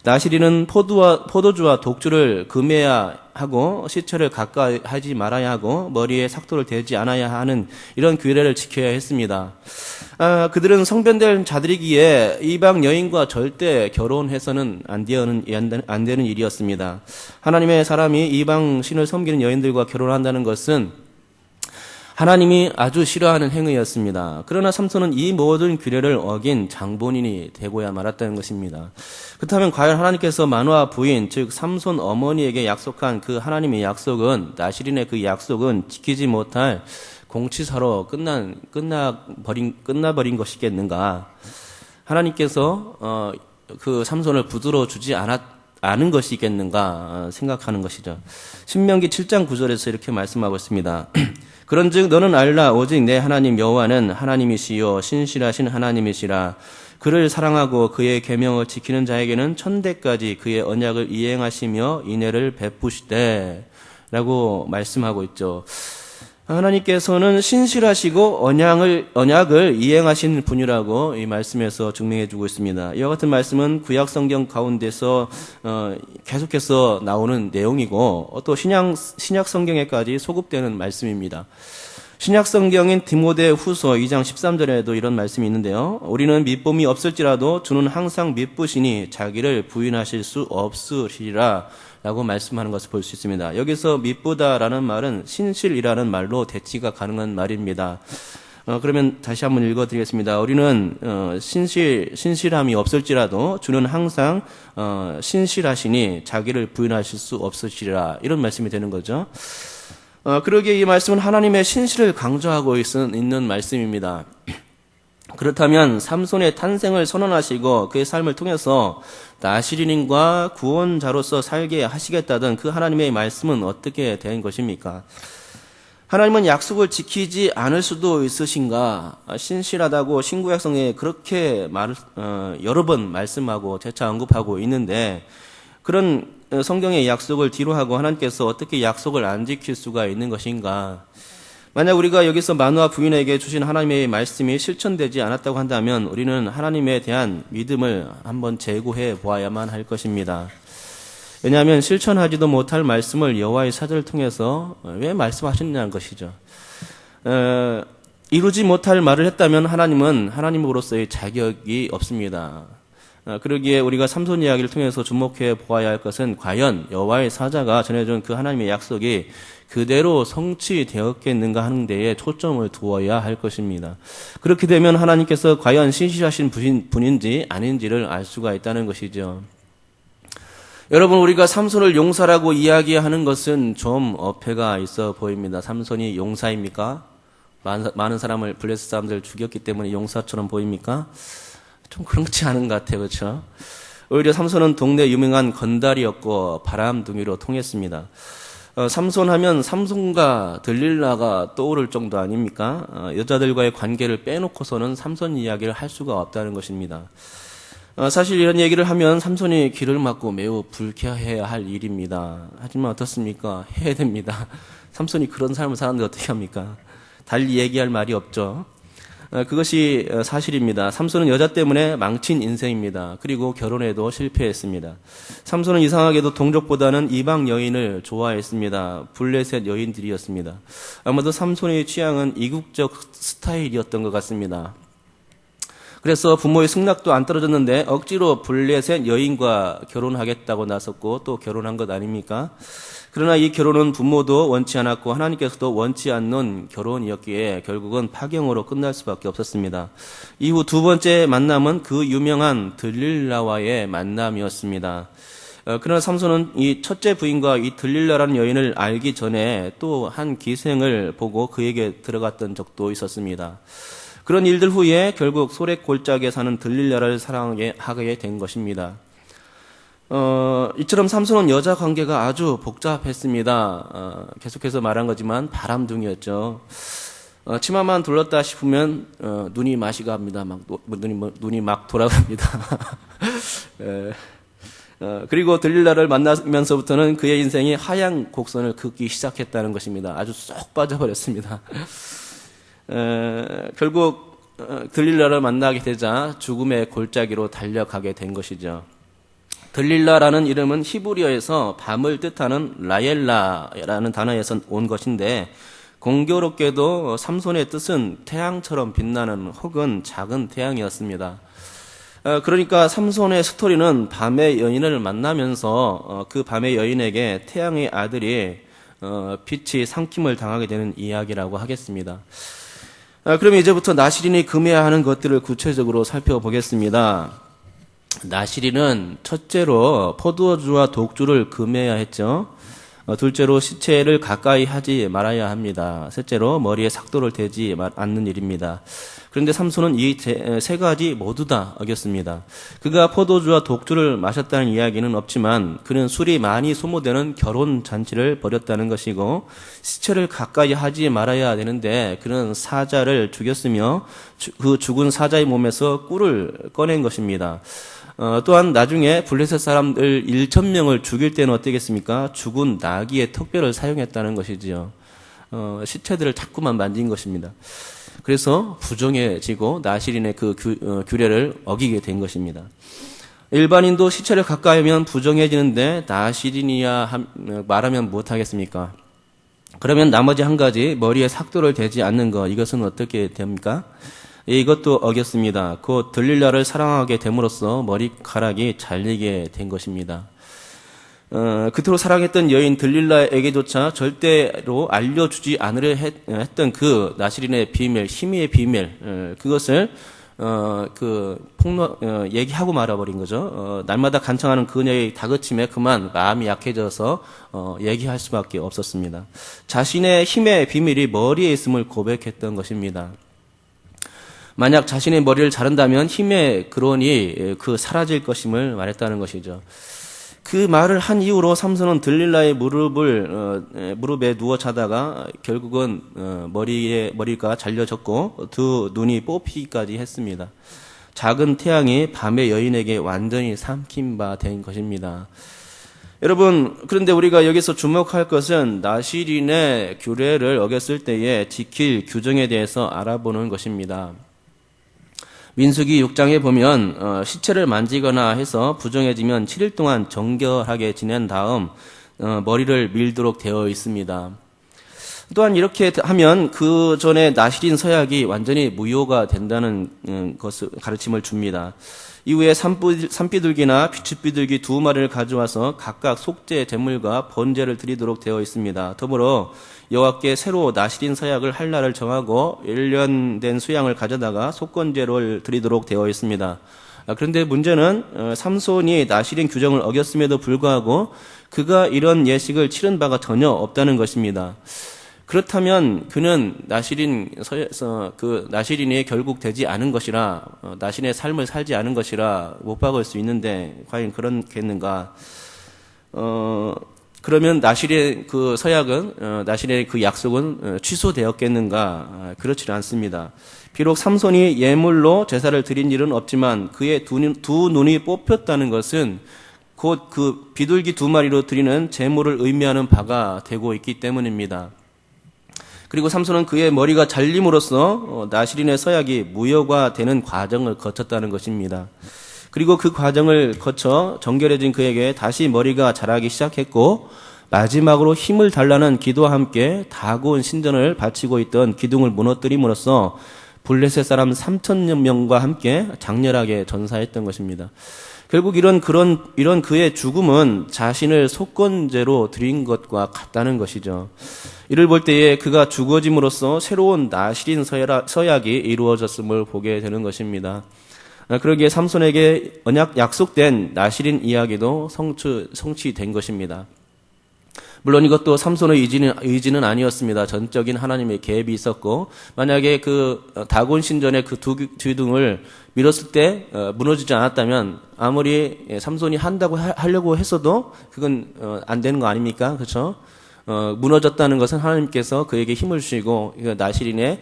나실인은 포도주와 독주를 금해야 하고 시체를 가까이 하지 말아야 하고 머리에 삭도를 대지 않아야 하는 이런 규례를 지켜야 했습니다. 그들은 성변된 자들이기에 이방 여인과 절대 결혼해서는 안 되는 일이었습니다. 하나님의 사람이 이방 신을 섬기는 여인들과 결혼한다는 것은 하나님이 아주 싫어하는 행위였습니다. 그러나 삼손은 이 모든 규례를 어긴 장본인이 되고야 말았다는 것입니다. 그렇다면 과연 하나님께서 마누아 부인, 즉 삼손 어머니에게 약속한 그 하나님의 약속은, 나실인의 그 약속은 지키지 못할 공치사로 끝나버린 것이겠는가? 하나님께서 그 삼손을 붙들어 주지 않은 것이겠는가 생각하는 것이죠. 신명기 7장 9절에서 이렇게 말씀하고 있습니다. 그런즉 너는 알라 오직 내 하나님 여호와는 하나님이시요 신실하신 하나님이시라. 그를 사랑하고 그의 계명을 지키는 자에게는 천대까지 그의 언약을 이행하시며 인애를 베푸시되 라고 말씀하고 있죠. 하나님께서는 신실하시고 언약을 이행하신 분이라고 이 말씀에서 증명해 주고 있습니다. 이와 같은 말씀은 구약 성경 가운데서 계속해서 나오는 내용이고 또 신약 성경에까지 소급되는 말씀입니다. 신약 성경인 디모데 후서 2장 13절에도 이런 말씀이 있는데요. 우리는 믿음이 없을지라도 주는 항상 믿으시니 자기를 부인하실 수 없으시리라 라고 말씀하는 것을 볼 수 있습니다. 여기서 믿보다라는 말은 신실이라는 말로 대치가 가능한 말입니다. 그러면 다시 한번 읽어드리겠습니다. 우리는 신실함이 없을지라도 주는 항상 신실하시니 자기를 부인하실 수 없으시리라 이런 말씀이 되는 거죠. 그러기에 이 말씀은 하나님의 신실을 강조하고 있는 말씀입니다. 그렇다면 삼손의 탄생을 선언하시고 그의 삶을 통해서 나실인과 구원자로서 살게 하시겠다던 그 하나님의 말씀은 어떻게 된 것입니까? 하나님은 약속을 지키지 않을 수도 있으신가? 신실하다고 신구약성에 그렇게 여러 번 말씀하고 재차 언급하고 있는데 그런 성경의 약속을 뒤로하고 하나님께서 어떻게 약속을 안 지킬 수가 있는 것인가? 만약 우리가 여기서 마누아 부인에게 주신 하나님의 말씀이 실천되지 않았다고 한다면 우리는 하나님에 대한 믿음을 한번 재고해 보아야만 할 것입니다. 왜냐하면 실천하지도 못할 말씀을 여호와의 사자를 통해서 왜 말씀하셨냐는 것이죠. 이루지 못할 말을 했다면 하나님은 하나님으로서의 자격이 없습니다. 그러기에 우리가 삼손 이야기를 통해서 주목해 보아야 할 것은 과연 여호와의 사자가 전해준 그 하나님의 약속이 그대로 성취되었겠는가 하는 데에 초점을 두어야 할 것입니다. 그렇게 되면 하나님께서 과연 신실하신 분인지 아닌지를 알 수가 있다는 것이죠. 여러분, 우리가 삼손을 용사라고 이야기하는 것은 좀 어폐가 있어 보입니다. 삼손이 용사입니까? 많은 사람을, 블레셋 사람들을 죽였기 때문에 용사처럼 보입니까? 좀 그렇지 않은 것 같아요. 그렇죠? 오히려 삼손은 동네 유명한 건달이었고 바람둥이로 통했습니다. 삼손 하면 삼손과 들릴라가 떠오를 정도 아닙니까? 여자들과의 관계를 빼놓고서는 삼손 이야기를 할 수가 없다는 것입니다. 사실 이런 얘기를 하면 삼손이 귀를 막고 매우 불쾌해야 할 일입니다. 하지만 어떻습니까? 해야 됩니다. 삼손이 그런 삶을 사는데 어떻게 합니까? 달리 얘기할 말이 없죠. 그것이 사실입니다. 삼손은 여자 때문에 망친 인생입니다. 그리고 결혼에도 실패했습니다. 삼손은 이상하게도 동족보다는 이방 여인을 좋아했습니다. 블레셋 여인들이었습니다. 아마도 삼손의 취향은 이국적 스타일이었던 것 같습니다. 그래서 부모의 승낙도 안 떨어졌는데 억지로 블레셋 여인과 결혼하겠다고 나섰고 또 결혼한 것 아닙니까? 그러나 이 결혼은 부모도 원치 않았고 하나님께서도 원치 않는 결혼이었기에 결국은 파경으로 끝날 수밖에 없었습니다. 이후 두 번째 만남은 그 유명한 들릴라와의 만남이었습니다. 그러나 삼손은 이 첫째 부인과 이 들릴라라는 여인을 알기 전에 또 한 기생을 보고 그에게 들어갔던 적도 있었습니다. 그런 일들 후에 결국 소렉골짜기에 사는 들릴라를 사랑하게 된 것입니다. 이처럼 삼손은 여자 관계가 아주 복잡했습니다. 계속해서 말한 거지만 바람둥이였죠. 치마만 둘렀다 싶으면 눈이 맛이 갑니다. 눈이 막 돌아갑니다. 그리고 들릴라를 만나면서부터는 그의 인생이 하향 곡선을 긋기 시작했다는 것입니다. 아주 쏙 빠져버렸습니다. 결국 들릴라를 만나게 되자 죽음의 골짜기로 달려가게 된 것이죠. 들릴라라는 이름은 히브리어에서 밤을 뜻하는 라엘라라는 단어에서 온 것인데 공교롭게도 삼손의 뜻은 태양처럼 빛나는 혹은 작은 태양이었습니다. 그러니까 삼손의 스토리는 밤의 여인을 만나면서 그 밤의 여인에게 태양의 아들이 빛이 삼킴을 당하게 되는 이야기라고 하겠습니다. 그럼 이제부터 나시린이 금해야 하는 것들을 구체적으로 살펴보겠습니다. 나시린은 첫째로 포도주와 독주를 금해야 했죠. 둘째로 시체를 가까이 하지 말아야 합니다. 셋째로 머리에 삭도를 대지 않는 일입니다. 그런데 삼손은 이 세 가지 모두 다 어겼습니다. 그가 포도주와 독주를 마셨다는 이야기는 없지만 그는 술이 많이 소모되는 결혼 잔치를 벌였다는 것이고 시체를 가까이 하지 말아야 되는데 그는 사자를 죽였으며 그 죽은 사자의 몸에서 꿀을 꺼낸 것입니다. 또한 나중에 블레셋 사람들 1,000명을 죽일 때는 어떻겠습니까? 죽은 나귀의 턱뼈를 사용했다는 것이지요. 시체들을 자꾸만 만진 것입니다. 그래서 부정해지고 나시린의 그 규례를 어기게 된 것입니다. 일반인도 시체를 가까이 하면 부정해지는데 나시린이야 말하면 못하겠습니까? 그러면 나머지 한 가지 머리에 삭도를 대지 않는 것, 이것은 어떻게 됩니까? 이것도 어겼습니다. 곧 들릴라를 사랑하게 됨으로써 머리카락이 잘리게 된 것입니다. 그토록 사랑했던 여인 들릴라에게조차 절대로 알려주지 않으려 했던 그 나시린의 비밀, 힘의 비밀, 그것을 얘기하고 말아버린 거죠. 날마다 간청하는 그녀의 다그침에 그만 마음이 약해져서 얘기할 수밖에 없었습니다. 자신의 힘의 비밀이 머리에 있음을 고백했던 것입니다. 만약 자신의 머리를 자른다면 힘의 근원이 사라질 것임을 말했다는 것이죠. 그 말을 한 이후로 삼손은 들릴라의 무릎에 누워 자다가 결국은 머리가 잘려졌고 두 눈이 뽑히기까지 했습니다. 작은 태양이 밤의 여인에게 완전히 삼킨 바 된 것입니다. 여러분, 그런데 우리가 여기서 주목할 것은 나시린의 규례를 어겼을 때에 지킬 규정에 대해서 알아보는 것입니다. 민수기 6장에 보면 시체를 만지거나 해서 부정해지면 7일 동안 정결하게 지낸 다음 머리를 밀도록 되어 있습니다. 또한 이렇게 하면 그 전에 나실인 서약이 완전히 무효가 된다는 것을 가르침을 줍니다. 이후에 산비둘기나 비추비둘기 두 마리를 가져와서 각각 속죄 제물과 번제를 드리도록 되어 있습니다. 더불어 여호와께 새로 나실인 서약을 할 날을 정하고 1년 된 수양을 가져다가 속건제를 드리도록 되어 있습니다. 그런데 문제는 삼손이 나실인 규정을 어겼음에도 불구하고 그가 이런 예식을 치른 바가 전혀 없다는 것입니다. 그렇다면 그는 나실인이 결국 되지 않은 것이라, 나실인의 삶을 살지 않은 것이라 못 박을 수 있는데 과연 그렇겠는가? 그러면 나실의 그 서약은, 나실의 그 약속은 취소되었겠는가? 그렇지 않습니다. 비록 삼손이 예물로 제사를 드린 일은 없지만 그의 두 눈이 뽑혔다는 것은 곧 그 비둘기 두 마리로 드리는 제물을 의미하는 바가 되고 있기 때문입니다. 그리고 삼손은 그의 머리가 잘림으로써 나실인의 서약이 무효가 되는 과정을 거쳤다는 것입니다. 그리고 그 과정을 거쳐 정결해진 그에게 다시 머리가 자라기 시작했고 마지막으로 힘을 달라는 기도와 함께 다고운 신전을 바치고 있던 기둥을 무너뜨림으로써 블레셋 사람 3,000여 명과 함께 장렬하게 전사했던 것입니다. 결국 이런 그의 죽음은 자신을 속건제로 드린 것과 같다는 것이죠. 이를 볼 때에 그가 죽어짐으로써 새로운 나실인 서약이 이루어졌음을 보게 되는 것입니다. 그러기에 삼손에게 약속된 나실인 이야기도 성취된 것입니다. 물론 이것도 삼손의 의지는 아니었습니다. 전적인 하나님의 계획이 있었고, 만약에 그 다곤 신전의 그 두 기둥을 밀었을 때 무너지지 않았다면 아무리 삼손이 하려고 했어도 그건 안 되는 거 아닙니까? 그렇죠? 무너졌다는 것은 하나님께서 그에게 힘을 주시고 나실인의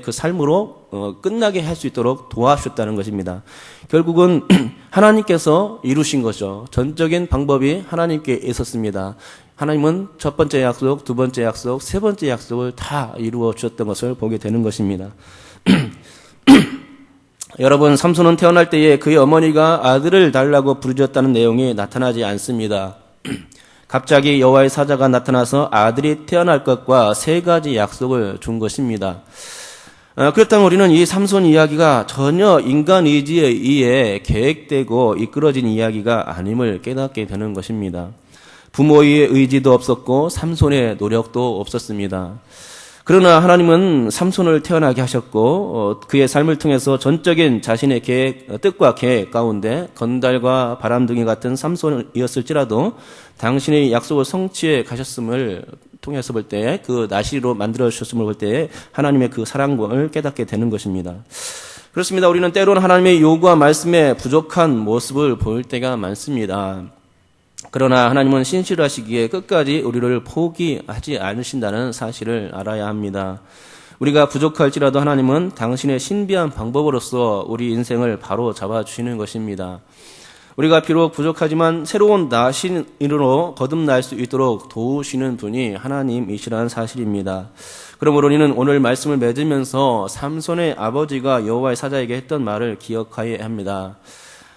그 삶으로 끝나게 할 수 있도록 도와주셨다는 것입니다. 결국은 하나님께서 이루신 거죠. 전적인 방법이 하나님께 있었습니다. 하나님은 첫 번째 약속, 두 번째 약속, 세 번째 약속을 다 이루어 주셨던 것을 보게 되는 것입니다. 여러분, 삼손은 태어날 때에 그의 어머니가 아들을 달라고 부르짖었다는 내용이 나타나지 않습니다. 갑자기 여호와의 사자가 나타나서 아들이 태어날 것과 세 가지 약속을 준 것입니다. 그렇다면 우리는 이 삼손 이야기가 전혀 인간 의지에 의해 계획되고 이끌어진 이야기가 아님을 깨닫게 되는 것입니다. 부모의 의지도 없었고 삼손의 노력도 없었습니다. 그러나 하나님은 삼손을 태어나게 하셨고 그의 삶을 통해서 전적인 자신의 뜻과 계획 가운데 건달과 바람둥이 같은 삼손이었을지라도 당신의 약속을 성취해 가셨음을 통해서 볼 때, 그 나시로 만들어 주셨음을 볼 때 하나님의 그 사랑을 깨닫게 되는 것입니다. 그렇습니다. 우리는 때로는 하나님의 요구와 말씀에 부족한 모습을 보일 때가 많습니다. 그러나 하나님은 신실하시기에 끝까지 우리를 포기하지 않으신다는 사실을 알아야 합니다. 우리가 부족할지라도 하나님은 당신의 신비한 방법으로서 우리 인생을 바로 잡아주시는 것입니다. 우리가 비록 부족하지만 새로운 나신으로 거듭날 수 있도록 도우시는 분이 하나님이시라는 사실입니다. 그러므로 우리는 오늘 말씀을 맺으면서 삼손의 아버지가 여호와의 사자에게 했던 말을 기억해야 합니다.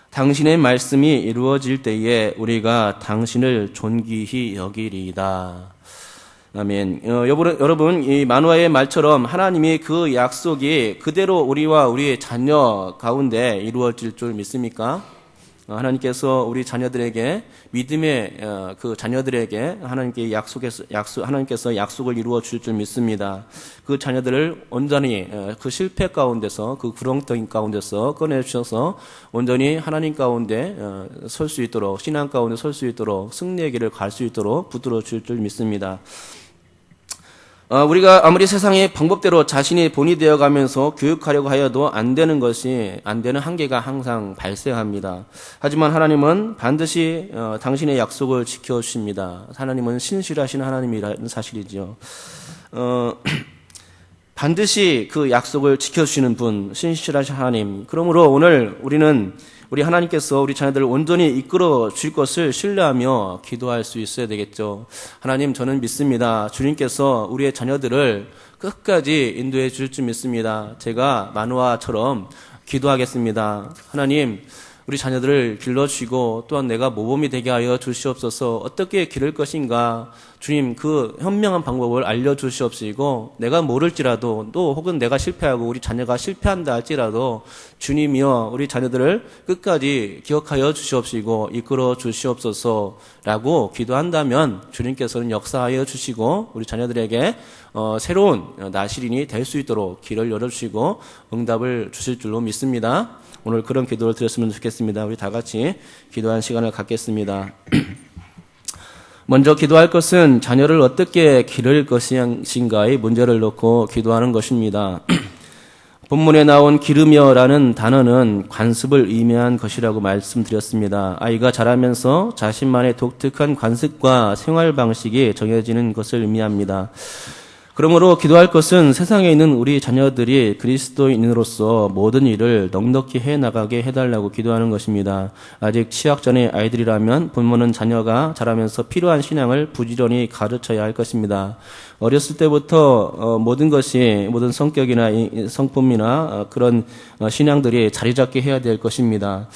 당신의 말씀이 이루어질 때에 우리가 당신을 존귀히 여기리이다. 아멘. 여러분, 이 만화의 말처럼 하나님이 그 약속이 그대로 우리와 우리의 자녀 가운데 이루어질 줄 믿습니까? 하나님께서 우리 자녀들에게 믿음의 그 자녀들에게 하나님께서 약속을 이루어 주실 줄 믿습니다. 그 자녀들을 온전히 그 실패 가운데서 그 구렁텅이 가운데서 꺼내 주셔서 온전히 하나님 가운데 설 수 있도록, 신앙 가운데 설 수 있도록, 승리의 길을 갈 수 있도록 붙들어 주실 줄 믿습니다. 우리가 아무리 세상의 방법대로 자신이 본이 되어가면서 교육하려고 하여도 안 되는 한계가 항상 발생합니다. 하지만 하나님은 반드시 당신의 약속을 지켜주십니다. 하나님은 신실하신 하나님이라는 사실이죠. 반드시 그 약속을 지켜주시는 분, 신실하신 하나님. 그러므로 오늘 우리 하나님께서 우리 자녀들을 온전히 이끌어 주실 것을 신뢰하며 기도할 수 있어야 되겠죠. 하나님, 저는 믿습니다. 주님께서 우리의 자녀들을 끝까지 인도해 주실 줄 믿습니다. 제가 만화처럼 기도하겠습니다. 하나님, 우리 자녀들을 길러주시고 또한 내가 모범이 되게 하여 주시옵소서. 어떻게 기를 것인가 주님 그 현명한 방법을 알려주시옵시고 내가 모를지라도 또 혹은 내가 실패하고 우리 자녀가 실패한다 할지라도 주님이여 우리 자녀들을 끝까지 기억하여 주시옵시고 이끌어 주시옵소서라고 기도한다면 주님께서는 역사하여 주시고 우리 자녀들에게 새로운 나시린이 될 수 있도록 길을 열어주시고 응답을 주실 줄로 믿습니다. 오늘 그런 기도를 드렸으면 좋겠습니다. 우리 다 같이 기도한 시간을 갖겠습니다. 먼저 기도할 것은 자녀를 어떻게 기를 것인가의 문제를 놓고 기도하는 것입니다. 본문에 나온 기르며라는 단어는 관습을 의미한 것이라고 말씀드렸습니다. 아이가 자라면서 자신만의 독특한 관습과 생활 방식이 정해지는 것을 의미합니다. 그러므로 기도할 것은 세상에 있는 우리 자녀들이 그리스도인으로서 모든 일을 넉넉히 해나가게 해달라고 기도하는 것입니다. 아직 취학 전의 아이들이라면 부모는 자녀가 자라면서 필요한 신앙을 부지런히 가르쳐야 할 것입니다. 어렸을 때부터 모든 성격이나 성품이나 그런 신앙들이 자리 잡게 해야 될 것입니다.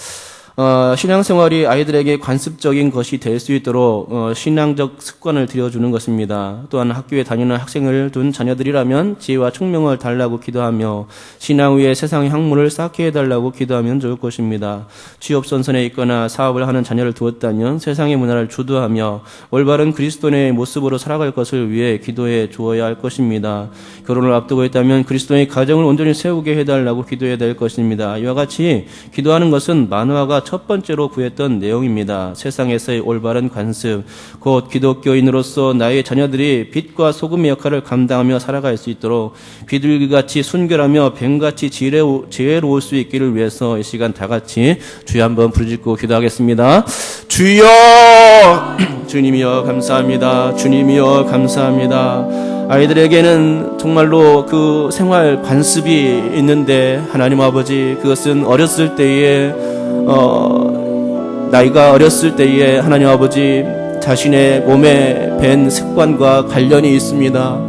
신앙생활이 아이들에게 관습적인 것이 될 수 있도록 신앙적 습관을 들여주는 것입니다. 또한 학교에 다니는 학생을 둔 자녀들이라면 지혜와 총명을 달라고 기도하며 신앙 위에 세상의 학문을 쌓게 해달라고 기도하면 좋을 것입니다. 취업 선선에 있거나 사업을 하는 자녀를 두었다면 세상의 문화를 주도하며 올바른 그리스도인의 모습으로 살아갈 것을 위해 기도해 주어야 할 것입니다. 결혼을 앞두고 있다면 그리스도인의 가정을 온전히 세우게 해달라고 기도해야 될 것입니다. 이와 같이 기도하는 것은 만화가 첫 번째로 구했던 내용입니다. 세상에서의 올바른 관습, 곧 기독교인으로서 나의 자녀들이 빛과 소금의 역할을 감당하며 살아갈 수 있도록 비둘기같이 순결하며 뱀같이 지혜로울 수 있기를 위해서 이 시간 다 같이 주여 한번 부르짖고 기도하겠습니다. 주여! 주님이여 감사합니다. 주님이여 감사합니다. 아이들에게는 정말로 그 생활 관습이 있는데 하나님 아버지 그것은 어렸을 때에 나이가 어렸을 때에 하나님 아버지 자신의 몸에 밴 습관과 관련이 있습니다.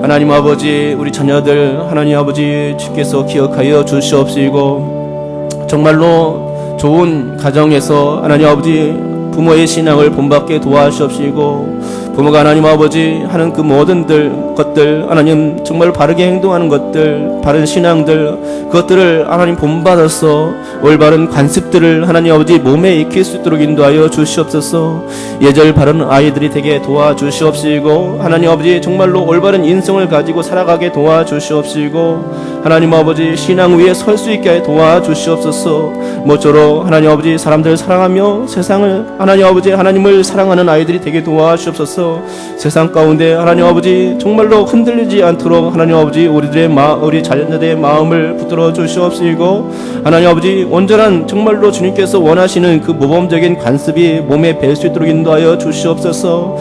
하나님 아버지 우리 자녀들 하나님 아버지 주께서 기억하여 주시옵시고 정말로 좋은 가정에서 하나님 아버지 부모의 신앙을 본받게 도와주시옵시고 부모가 하나님 아버지 하는 그 모든 것들 하나님 정말 바르게 행동하는 것들 바른 신앙들 그것들을 하나님 본받아서 올바른 관습들을 하나님 아버지 몸에 익힐 수 있도록 인도하여 주시옵소서. 예절 바른 아이들이 되게 도와주시옵시고 하나님 아버지 정말로 올바른 인성을 가지고 살아가게 도와주시옵시고 하나님 아버지 신앙 위에 설 수 있게 도와주시옵소서. 모쪼록 하나님 아버지 사람들을 사랑하며 세상을 하나님 아버지 하나님을 사랑하는 아이들이 되게 도와주시옵소서. 세상 가운데 하나님 아버지 정말로 흔들리지 않도록 하나님 아버지 우리 자녀들의 마음을 붙들어 주시옵시고 하나님 아버지 온전한 정말로 주님께서 원하시는 그 모범적인 관습이 몸에 뵐 수 있도록 인도하여 주시옵소서.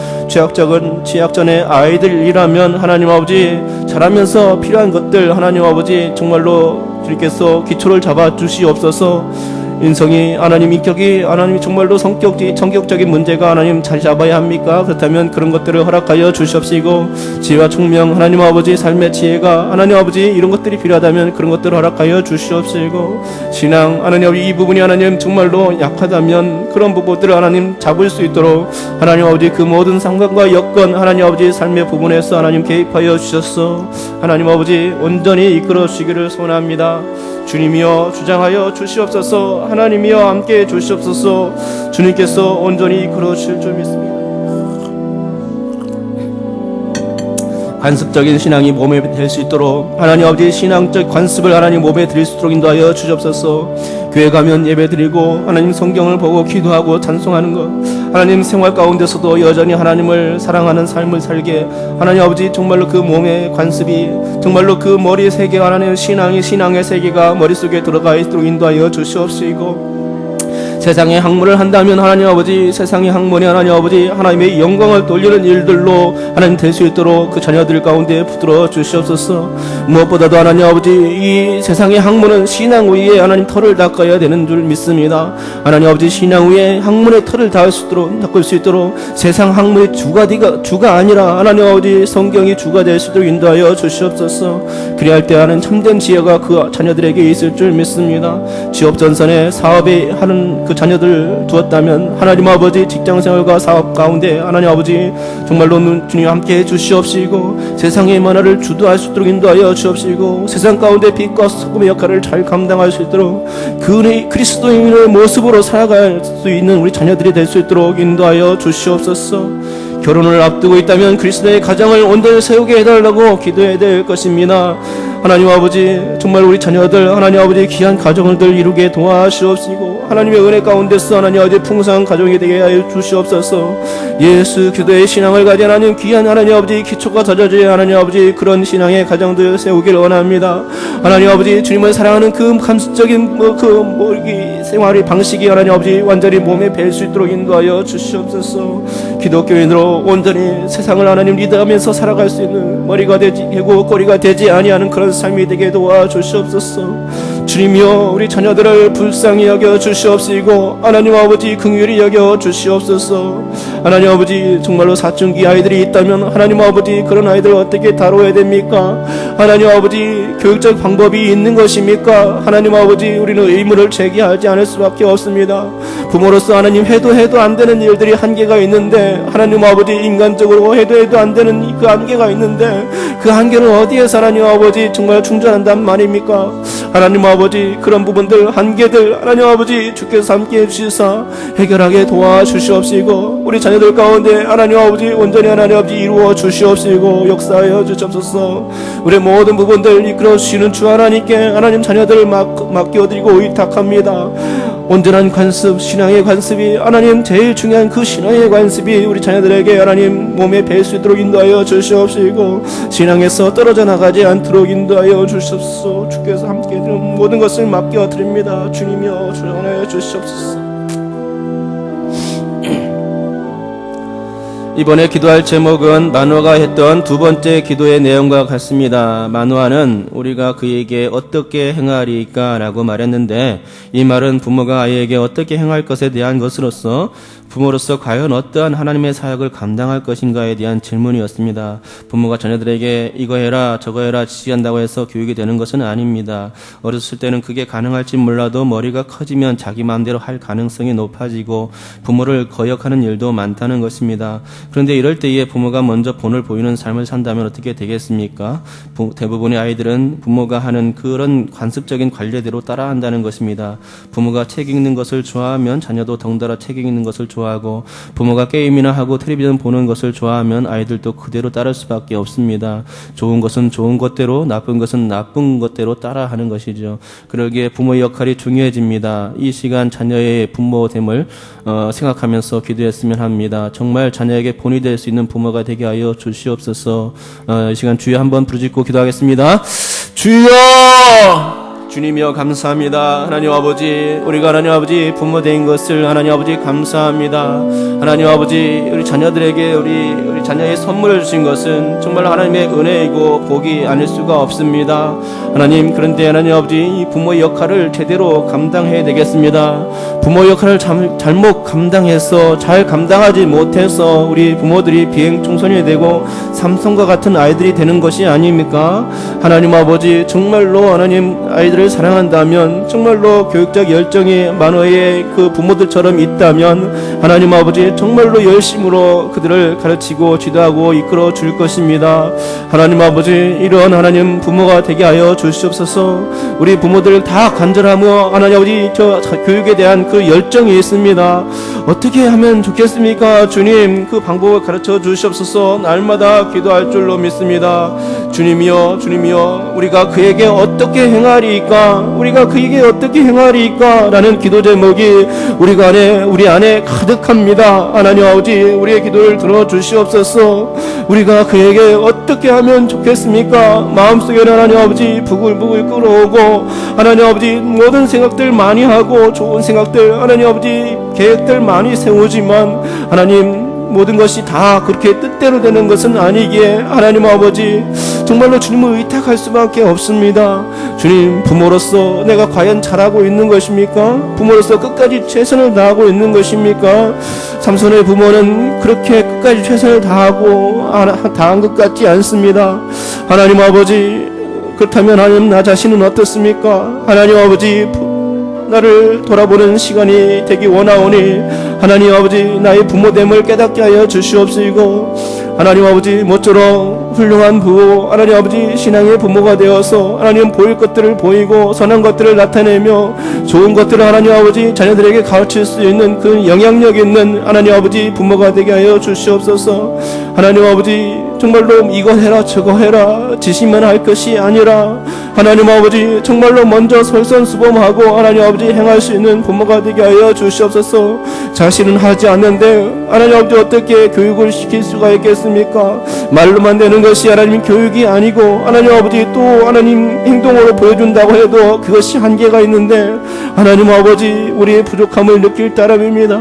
취약전의 아이들이라면 하나님 아버지 자라면서 필요한 것들 하나님 아버지 정말로 주님께서 기초를 잡아 주시옵소서. 인성이 하나님 인격이 하나님 정말로 성격적인 문제가 하나님 자리 잡아야 합니까? 그렇다면 그런 것들을 허락하여 주시옵시고 지혜와 총명 하나님 아버지 삶의 지혜가 하나님 아버지 이런 것들이 필요하다면 그런 것들을 허락하여 주시옵시고 신앙 하나님 아버지 이 부분이 하나님 정말로 약하다면 그런 부분들을 하나님 잡을 수 있도록 하나님 아버지 그 모든 상관과 여건 하나님 아버지 삶의 부분에서 하나님 개입하여 주셔서 하나님 아버지 온전히 이끌어 주시기를 소원합니다. 주님이여 주장하여 주시옵소서. 하나님이여 함께해 주시옵소서. 주님께서 온전히 이끌어 주실 줄 믿습니다. 관습적인 신앙이 몸에 될 수 있도록 하나님 아버지 신앙적 관습을 하나님 몸에 드릴 수 있도록 인도하여 주시옵소서. 교회 가면 예배 드리고 하나님 성경을 보고 기도하고 찬송하는 것 하나님 생활 가운데서도 여전히 하나님을 사랑하는 삶을 살게 하나님 아버지 정말로 그 몸의 관습이 정말로 그 머리의 세계 하나님 신앙의 세계가 머릿속에 들어가 있도록 인도하여 주시옵시고 세상의 학문을 한다면 하나님 아버지, 세상의 학문이 하나님 아버지 하나님의 영광을 돌리는 일들로 하나님 될 수 있도록 그 자녀들 가운데 붙들어 주시옵소서. 무엇보다도 하나님 아버지, 이 세상의 학문은 신앙 위에 하나님 털을 닦아야 되는 줄 믿습니다. 하나님 아버지, 신앙 위에 학문의 털을 닦을 수 있도록 세상 학문의 주가 아니라 하나님 아버지 성경이 주가 될 수 있도록 인도하여 주시옵소서. 그리할 때 하는 참된 지혜가 그 자녀들에게 있을 줄 믿습니다. 지업 전선에 사업에 하는 그 자녀들 두었다면 하나님 아버지 직장생활과 사업 가운데 하나님 아버지 정말로 주님 함께 해 주시옵시고, 세상의 만화를 주도할 수 있도록 인도하여 주옵시고, 세상 가운데 빛과 소금의 역할을 잘 감당할 수 있도록 그 그리스도인의 모습으로 살아갈 수 있는 우리 자녀들이 될 수 있도록 인도하여 주시옵소서. 결혼을 앞두고 있다면 그리스도의 가정을 온전히 세우게 해달라고 기도해야 될 것입니다. 하나님 아버지, 정말 우리 자녀들 하나님 아버지 귀한 가정을 이루게 도와주시옵시고, 하나님의 은혜 가운데서 하나님 아버지 풍성한 가정이 되게 하여 주시옵소서. 예수 기도의 신앙을 가진 하나님, 귀한 하나님 아버지 기초가 다져져야 하나님 아버지 그런 신앙의 가정들 세우기를 원합니다. 하나님 아버지, 주님을 사랑하는 그 감수적인 이 생활의 방식이 하나님 아버지 완전히 몸에 뵐 수 있도록 인도하여 주시옵소서. 기독교인으로 온전히 세상을 하나님 리드하면서 살아갈 수 있는 머리가 되고 꼬리가 되지 아니하는 그런 삶이 되게 도와주시옵소서. 주님이여, 우리 자녀들을 불쌍히 여겨 주시옵시고 하나님 아버지 긍휼히 여겨 주시옵소서. 하나님 아버지, 정말로 사춘기 아이들이 있다면 하나님 아버지 그런 아이들을 어떻게 다뤄야 됩니까? 하나님 아버지 교육적 방법이 있는 것입니까? 하나님 아버지, 우리는 의무를 제기하지 않을 수밖에 없습니다. 부모로서 하나님 해도 안 되는 일들이 한계가 있는데, 하나님 아버지 인간적으로 해도 안 되는 그 한계가 있는데, 그 한계는 어디에서 하나님 아버지 정말 충전한단 말입니까? 하나님 아버지, 그런 부분들 한계들 하나님 아버지 주께서 함께 해주시사 해결하게 도와주시옵시고, 우리 자녀들 가운데 하나님 아버지 온전히 하나님 아버지 이루어 주시옵시고 역사하여 주시옵소서. 우리 모든 부분들 이끌어 주시는 주 하나님께 하나님 자녀들을 맡겨드리고 의탁합니다. 온전한 관습, 신앙의 관습이 하나님 제일 중요한 그 신앙의 관습이 우리 자녀들에게 하나님 몸에 뵐 수 있도록 인도하여 주시옵시고, 신앙에서 떨어져 나가지 않도록 인도하여 주시옵소서. 주께서 함께 해주는 모든 것을 맡겨드립니다. 주님이여 주관하여 주시옵소서. 이번에 기도할 제목은 마노아가 했던 두 번째 기도의 내용과 같습니다. 마노아는 우리가 그에게 어떻게 행하리까 라고 말했는데, 이 말은 부모가 아이에게 어떻게 행할 것에 대한 것으로서 부모로서 과연 어떠한 하나님의 사역을 감당할 것인가에 대한 질문이었습니다. 부모가 자녀들에게 이거 해라 저거 해라 지시한다고 해서 교육이 되는 것은 아닙니다. 어렸을 때는 그게 가능할지 몰라도 머리가 커지면 자기 마음대로 할 가능성이 높아지고 부모를 거역하는 일도 많다는 것입니다. 그런데 이럴 때에 부모가 먼저 본을 보이는 삶을 산다면 어떻게 되겠습니까? 대부분의 아이들은 부모가 하는 그런 관습적인 관례대로 따라한다는 것입니다. 부모가 책 읽는 것을 좋아하면 자녀도 덩달아 책 읽는 것을 좋아하고, 부모가 게임이나 하고 텔레비전 보는 것을 좋아하면 아이들도 그대로 따를 수밖에 없습니다. 좋은 것은 좋은 것대로, 나쁜 것은 나쁜 것대로 따라하는 것이죠. 그러기에 부모의 역할이 중요해집니다. 이 시간 자녀의 부모됨을 생각하면서 기도했으면 합니다. 정말 자녀에게 본이 될 수 있는 부모가 되게 하여 주시옵소서. 이 시간 주여 한번 부르짖고 기도하겠습니다. 주여! 주님이여 감사합니다. 하나님 아버지, 우리가 하나님 아버지 부모 된 것을 하나님 아버지 감사합니다. 하나님 아버지, 우리 자녀들에게 우리 자녀의 선물을 주신 것은 정말 하나님의 은혜이고 복이 아닐 수가 없습니다. 하나님, 그런데 하나님 아버지 이 부모의 역할을 제대로 감당해야 되겠습니다. 부모 역할을 잘못 감당해서 잘 감당하지 못해서 우리 부모들이 비행 청소년이 되고 삼성과 같은 아이들이 되는 것이 아닙니까? 하나님 아버지, 정말로 하나님 아이들을 사랑한다면, 정말로 교육적 열정이 마노아의 그 부모들처럼 있다면 하나님 아버지 정말로 열심으로 그들을 가르치고 지도하고 이끌어 줄 것입니다. 하나님 아버지, 이러한 하나님 부모가 되게 하여 주시옵소서. 우리 부모들 다 간절하며 하나님 아버지 저 교육에 대한 그 열정이 있습니다. 어떻게 하면 좋겠습니까? 주님, 그 방법을 가르쳐 주시옵소서. 날마다 기도할 줄로 믿습니다. 주님이여, 주님이여, 우리가 그에게 어떻게 행하리이까? 우리가 그에게 어떻게 행하리이까? 라는 기도 제목이 우리 안에 가득합니다. 하나님 아버지, 우리의 기도를 들어주시옵소서. 우리가 그에게 어떻게 하면 좋겠습니까? 마음속에는 하나님 아버지 부글부글 끓어오고, 하나님 아버지 모든 생각들 많이 하고, 좋은 생각들, 하나님 아버지 계획들 많이 세우지만, 하나님 모든 것이 다 그렇게 뜻대로 되는 것은 아니기에 하나님 아버지 정말로 주님을 의탁할 수밖에 없습니다. 주님, 부모로서 내가 과연 잘하고 있는 것입니까? 부모로서 끝까지 최선을 다하고 있는 것입니까? 삼손의 부모는 그렇게 끝까지 최선을 다한 것 같지 않습니다. 하나님 아버지, 그렇다면 하나님 나 자신은 어떻습니까? 하나님 아버지, 나를 돌아보는 시간이 되기 원하오니 하나님 아버지 나의 부모됨을 깨닫게 하여 주시옵시고, 하나님 아버지 모쪼록 훌륭한 부모, 하나님 아버지 신앙의 부모가 되어서 하나님 보일 것들을 보이고 선한 것들을 나타내며 좋은 것들을 하나님 아버지 자녀들에게 가르칠 수 있는 그 영향력 있는 하나님 아버지 부모가 되게 하여 주시옵소서. 하나님 아버지 정말로 이거 해라 저거 해라 지시만 할 것이 아니라 하나님 아버지 정말로 먼저 솔선수범하고 하나님 아버지 행할 수 있는 부모가 되게 하여 주시옵소서. 자신은 하지 않는데 하나님 아버지 어떻게 교육을 시킬 수가 있겠습니까? 말로만 되는 것이 하나님 교육이 아니고 하나님 아버지 또 하나님 행동으로 보여준다고 해도 그것이 한계가 있는데 하나님 아버지 우리의 부족함을 느낄 따름입니다.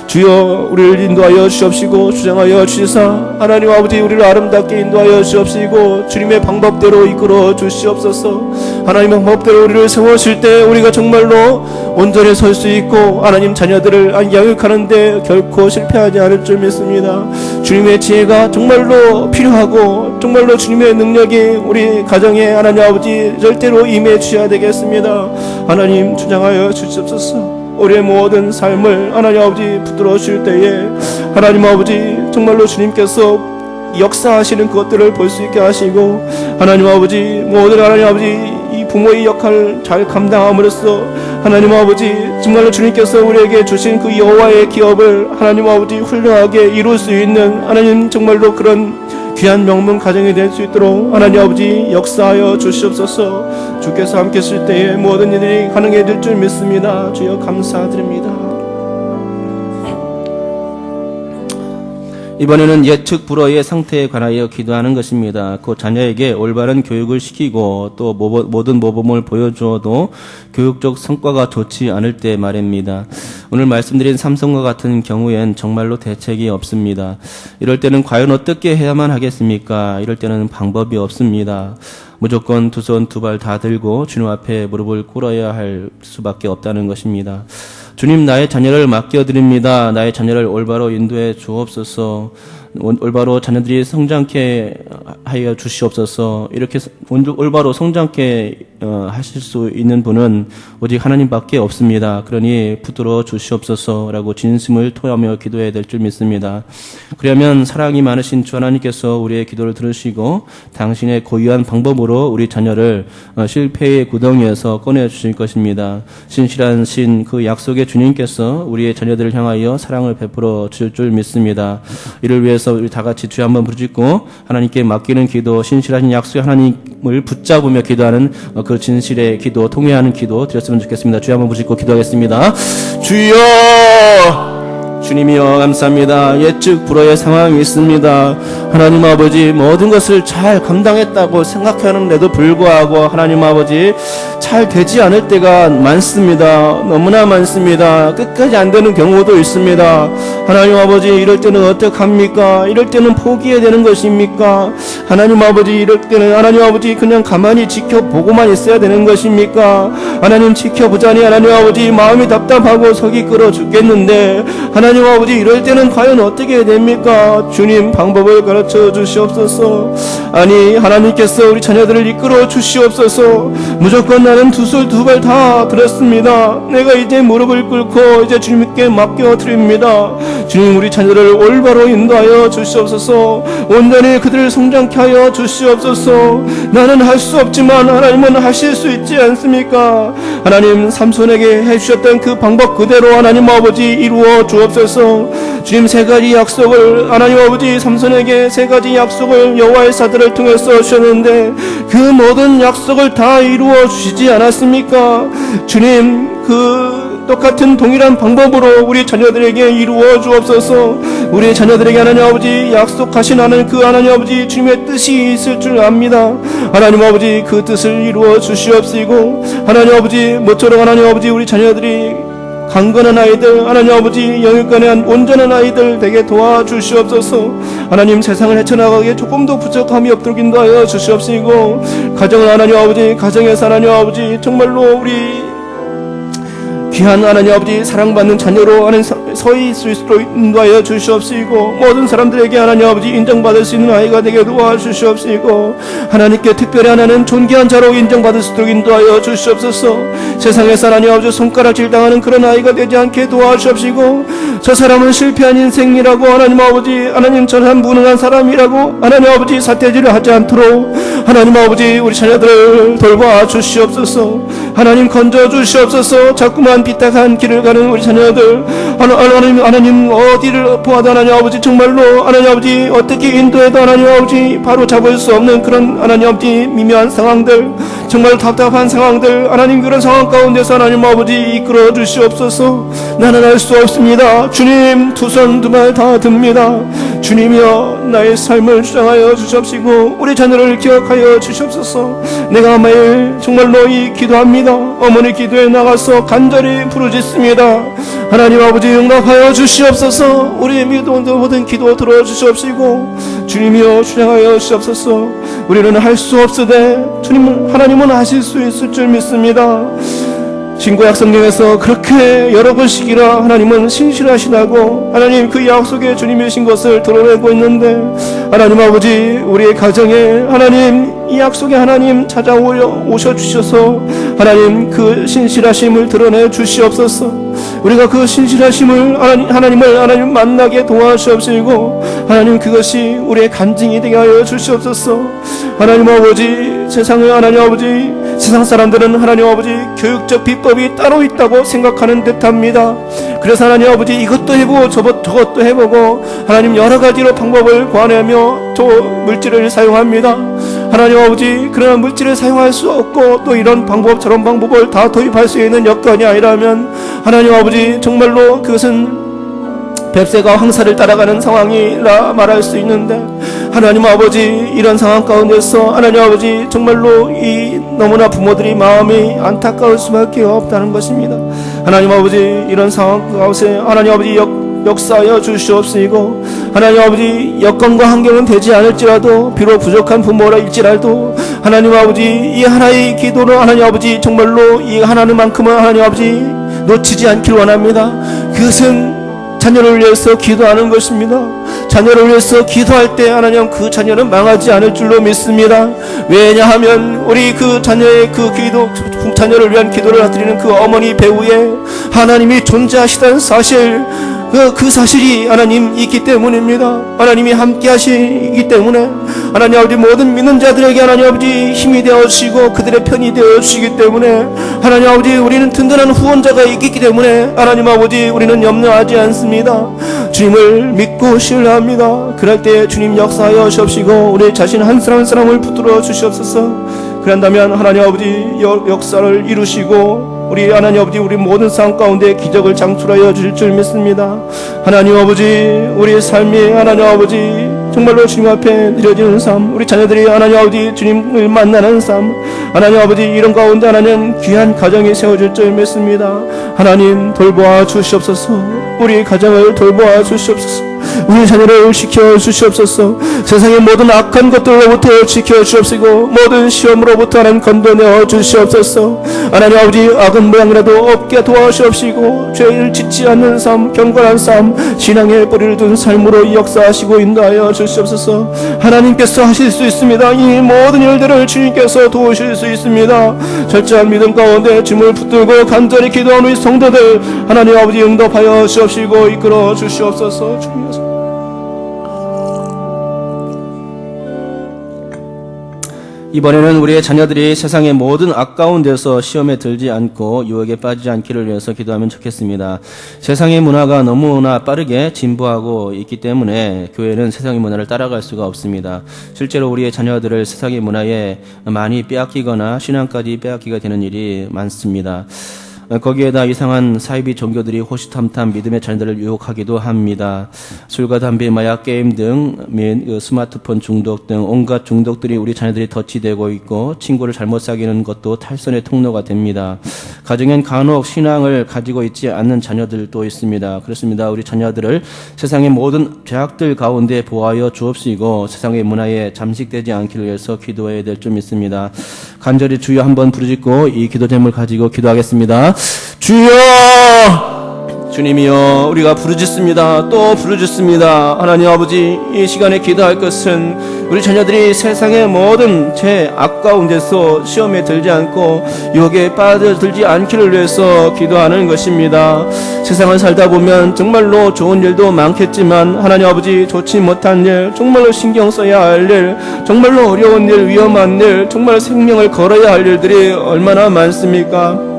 주여 우리를 인도하여 주옵시고 주장하여 주시사 하나님 아버지 우리를 아름답게 인도하여 주옵시고 주님의 방법대로 이끌어 주시옵소서. 하나님의 방법대로 우리를 세우실 때 우리가 정말로 온전히 설 수 있고 하나님 자녀들을 양육하는데 결코 실패하지 않을 줄 믿습니다. 주님의 지혜가 정말로 필요하고 정말로 주님의 능력이 우리 가정에 하나님 아버지 절대로 임해 주셔야 되겠습니다. 하나님 주장하여 주시옵소서. 우리의 모든 삶을 하나님 아버지 붙들어 주실 때에 하나님 아버지 정말로 주님께서 역사하시는 그것들을 볼 수 있게 하시고 하나님 아버지 모든 하나님 아버지 이 부모의 역할을 잘 감당함으로써 하나님 아버지 정말로 주님께서 우리에게 주신 그 여호와의 기업을 하나님 아버지 훌륭하게 이룰 수 있는 하나님 정말로 그런 귀한 명문 가정이 될 수 있도록 하나님 아버지 역사하여 주시옵소서. 주께서 함께 하실 때에 모든 일이 가능해질 줄 믿습니다. 주여 감사드립니다. 이번에는 예측 불허의 상태에 관하여 기도하는 것입니다. 그 자녀에게 올바른 교육을 시키고 또 모든 모범을 보여주어도 교육적 성과가 좋지 않을 때 말입니다. 오늘 말씀드린 삼손과 같은 경우엔 정말로 대책이 없습니다. 이럴 때는 과연 어떻게 해야만 하겠습니까? 이럴 때는 방법이 없습니다. 무조건 두 손 두 발 다 들고 주님 앞에 무릎을 꿇어야 할 수밖에 없다는 것입니다. 주님, 나의 자녀를 맡겨드립니다. 나의 자녀를 올바로 인도해 주옵소서. 올바로 자녀들이 성장케 하여 주시옵소서. 이렇게 올바로 성장케 하실 수 있는 분은 오직 하나님밖에 없습니다. 그러니 붙들어 주시옵소서라고 진심을 토하며 기도해야 될 줄 믿습니다. 그러면 사랑이 많으신 주 하나님께서 우리의 기도를 들으시고 당신의 고유한 방법으로 우리 자녀를 실패의 구덩이에서 꺼내 주실 것입니다. 신실한 신 그 약속의 주님께서 우리의 자녀들을 향하여 사랑을 베풀어 주실 줄 믿습니다. 이를 위해서 우리 다 같이 주여 한번 부르짖고 하나님께 맡기는 기도, 신실하신 약속의 하나님을 붙잡으며 기도하는 그 진실의 기도, 통회하는 기도 드렸으면 좋겠습니다. 주여 한번 부르짖고 기도하겠습니다. 주여! 주님이여 감사합니다. 예측 불허의 상황이 있습니다. 하나님 아버지 모든 것을 잘 감당했다고 생각하는데도 불구하고 하나님 아버지 잘 되지 않을 때가 많습니다. 너무나 많습니다. 끝까지 안 되는 경우도 있습니다. 하나님 아버지 이럴 때는 어떡합니까? 이럴 때는 포기해야 되는 것입니까? 하나님 아버지 이럴 때는 하나님 아버지 그냥 가만히 지켜보고만 있어야 되는 것입니까? 하나님 지켜보자니 하나님 아버지 마음이 답답하고 속이 끓어 죽겠는데 하나님 아버지 이럴 때는 과연 어떻게 해야 됩니까? 주님 방법을 가르쳐 주시옵소서. 아니 하나님께서 우리 자녀들을 이끌어 주시옵소서. 무조건 나는 두 손 두 발 다 들었습니다. 내가 이제 무릎을 꿇고 이제 주님께 맡겨드립니다. 주님 우리 자녀를 올바로 인도하여 주시옵소서. 온전히 그들을 성장케 하여 주시옵소서. 나는 할 수 없지만 하나님은 하실 수 있지 않습니까? 하나님, 삼손에게 해주셨던 그 방법 그대로 하나님 아버지 이루어 주옵소서. 주님, 세 가지 약속을 하나님 아버지 삼손에게 세 가지 약속을 여호와의 사들을 통해서 주셨는데 그 모든 약속을 다 이루어 주시지 않았습니까? 주님, 그 똑같은 동일한 방법으로 우리 자녀들에게 이루어 주옵소서. 우리 자녀들에게 하나님 아버지 약속하신 하나님 그 하나님 아버지 주님의 뜻이 있을 줄 압니다. 하나님 아버지 그 뜻을 이루어 주시옵시고 하나님 아버지 모쪼록 하나님 아버지 우리 자녀들이 강건한 아이들 하나님 아버지 영육간에 온전한 아이들 되게 도와주시옵소서. 하나님, 세상을 헤쳐나가기에 조금도 부족함이 없도록 인도하여 주시옵시고 가정을 하나님 아버지 가정에서 하나님 아버지 정말로 우리 귀한 하나님 아버지 사랑받는 자녀로 하나님 서 있을 수 있도록 인도하여 주시옵시고 모든 사람들에게 하나님 아버지 인정받을 수 있는 아이가 되게 도와주시옵시고 하나님께 특별히 하나님 존귀한 자로 인정받을 수 있도록 인도하여 주시옵소서. 세상에서 하나님 아버지 손가락질 당하는 그런 아이가 되지 않게 도와주시옵시고 저 사람은 실패한 인생이라고 하나님 아버지 하나님 저 사람 무능한 사람이라고 하나님 아버지 사태질을 하지 않도록 하나님 아버지 우리 자녀들을 돌봐 주시옵소서. 하나님 건져 주시옵소서. 자꾸만 삐딱한 길을 가는 우리 자녀들 하나님 어디를 보아도 하나님 아버지 정말로 하나님 아버지 어떻게 인도해도 하나님 아버지 바로 잡을 수 없는 그런 하나님 아버지 미묘한 상황들 정말 답답한 상황들 하나님 그런 상황 가운데서 하나님 아버지 이끌어 주시옵소서. 나는 알 수 없습니다. 주님 두 손 두 발 다 듭니다. 주님이여 나의 삶을 주장하여 주시옵시고 우리 자녀를 기억하여 주시옵소서. 내가 매일 정말로 이 기도합니다. 어머니 기도에 나가서 간절히 부르짖습니다. 하나님 아버지 응답하여 주시옵소서. 우리의 모든 기도 들어주시옵시고 주님이여 주장하여 주시옵소서. 우리는 할 수 없으되 주님은 하나님은 하실 수 있을 줄 믿습니다. 신구약 성경에서 그렇게 여러 번씩이나 하나님은 신실하시다고 하나님 그 약속에 주님이신 것을 드러내고 있는데 하나님 아버지 우리의 가정에 하나님 이 약속에 하나님 찾아오셔 주셔서 하나님 그 신실하심을 드러내 주시옵소서. 우리가 그 신실하심을 하나님을 만나게 도와주시옵시고 하나님 그것이 우리의 간증이 되게 하여 주시옵소서. 하나님 아버지 세상에 하나님 아버지 세상 사람들은 하나님 아버지 교육적 비법이 따로 있다고 생각하는 듯합니다. 그래서 하나님 아버지 이것도 해보고 저것도 해보고 하나님 여러 가지로 방법을 고안하며 또 물질을 사용합니다. 하나님 아버지 그러나 물질을 사용할 수 없고 또 이런 방법 저런 방법을 다 도입할 수 있는 여건이 아니라면 하나님 아버지 정말로 그것은 뱁새가 황사를 따라가는 상황이라 말할 수 있는데 하나님 아버지 이런 상황 가운데서 하나님 아버지 정말로 이 너무나 부모들이 마음이 안타까울 수밖에 없다는 것입니다. 하나님 아버지 이런 상황 가운데 하나님 아버지 역사하여 주시옵시고 하나님 아버지 여건과 환경은 되지 않을지라도 비록 부족한 부모라 일지라도 하나님 아버지 이 하나의 기도를 하나님 아버지 정말로 이 하나님만큼은 하나님 아버지 놓치지 않길 원합니다. 그것은 자녀를 위해서 기도하는 것입니다. 자녀를 위해서 기도할 때 하나님 그 자녀는 망하지 않을 줄로 믿습니다. 왜냐하면 우리 그 자녀의 그 기도 자녀를 위한 기도를 드리는 그 어머니 배후에 하나님이 존재하시다는 사실 그 사실이 하나님 있기 때문입니다. 하나님이 함께 하시기 때문에 하나님 아버지 모든 믿는 자들에게 하나님 아버지 힘이 되어주시고 그들의 편이 되어주시기 때문에 하나님 아버지 우리는 든든한 후원자가 있기 때문에 하나님 아버지 우리는 염려하지 않습니다. 주님을 믿고 신뢰합니다. 그럴 때 주님 역사하여 주옵시고 우리 자신 한 사람 한 사람을 붙들어 주시옵소서. 그런다면 하나님 아버지 역사를 이루시고 우리 하나님 아버지 우리 모든 상황 가운데 기적을 창출하여 주실 줄 믿습니다. 하나님 아버지 우리의 삶이 하나님 아버지 정말로 주님 앞에 드려지는 삶 우리 자녀들이 하나님 아버지 주님을 만나는 삶 하나님 아버지 이런 가운데 하나님 귀한 가정이 세워질 줄 믿습니다. 하나님 돌보아 주시옵소서. 우리 가정을 돌보아 주시옵소서. 우리 자녀를 지켜주시옵소서. 세상의 모든 악한 것들로부터 지켜주옵시고 모든 시험으로부터 하나님 건져내어 주시옵소서. 하나님 아버지 악은 모양이라도 없게 도와주옵시고 죄를 짓지 않는 삶 경건한 삶 신앙의 뿌리를 둔 삶으로 역사하시고 인도하여 주시옵소서. 하나님께서 하실 수 있습니다. 이 모든 일들을 주님께서 도우실 수 있습니다. 철저한 믿음 가운데 주님을 붙들고 간절히 기도하는 우리 성도들 하나님 아버지 응답하여 주옵시고 이끌어 주시옵소서. 주님께서 이번에는 우리의 자녀들이 세상의 모든 아까운 데서 시험에 들지 않고 유혹에 빠지지 않기를 위해서 기도하면 좋겠습니다. 세상의 문화가 너무나 빠르게 진보하고 있기 때문에 교회는 세상의 문화를 따라갈 수가 없습니다. 실제로 우리의 자녀들을 세상의 문화에 많이 빼앗기거나 신앙까지 빼앗기게 되는 일이 많습니다. 거기에다 이상한 사이비 종교들이 호시탐탐 믿음의 자녀들을 유혹하기도 합니다. 술과 담배, 마약, 게임 등 및 스마트폰 중독 등 온갖 중독들이 우리 자녀들이 덫이되고 있고 친구를 잘못 사귀는 것도 탈선의 통로가 됩니다. 가정엔 간혹 신앙을 가지고 있지 않는 자녀들도 있습니다. 그렇습니다. 우리 자녀들을 세상의 모든 죄악들 가운데 보호하여 주옵시고 세상의 문화에 잠식되지 않기를 위해서 기도해야 될 점 있습니다. 간절히 주여 한번 부르짖고 이 기도 제목을 가지고 기도하겠습니다. 주여! 주님이여, 우리가 부르짖습니다. 또 부르짖습니다. 하나님 아버지, 이 시간에 기도할 것은 우리 자녀들이 세상의 모든 죄 아까운 데서 시험에 들지 않고 유혹에 빠져들지 않기를 위해서 기도하는 것입니다. 세상을 살다 보면 정말로 좋은 일도 많겠지만 하나님 아버지, 좋지 못한 일, 정말로 신경 써야 할 일, 정말로 어려운 일, 위험한 일, 정말 생명을 걸어야 할 일들이 얼마나 많습니까?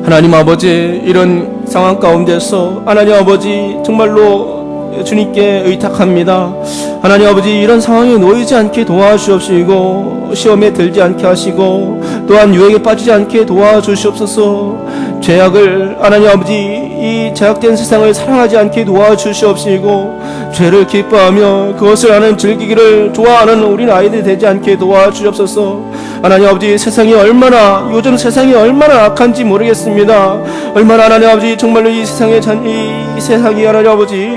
하나님 아버지, 이런 상황 가운데서 하나님 아버지 정말로 주님께 의탁합니다. 하나님 아버지, 이런 상황에 놓이지 않게 도와주옵시고 시험에 들지 않게 하시고 또한 유혹에 빠지지 않게 도와주시옵소서. 죄악을 하나님 아버지, 이 죄악된 세상을 사랑하지 않게 도와주시옵시고 죄를 기뻐하며 그것을 하나님 즐기기를 좋아하는 우리 아이들이 되지 않게 도와주옵소서. 하나님 아버지, 요즘 세상이 얼마나 악한지 모르겠습니다. 얼마나 하나님 아버지 정말로 이 세상이 하나님 아버지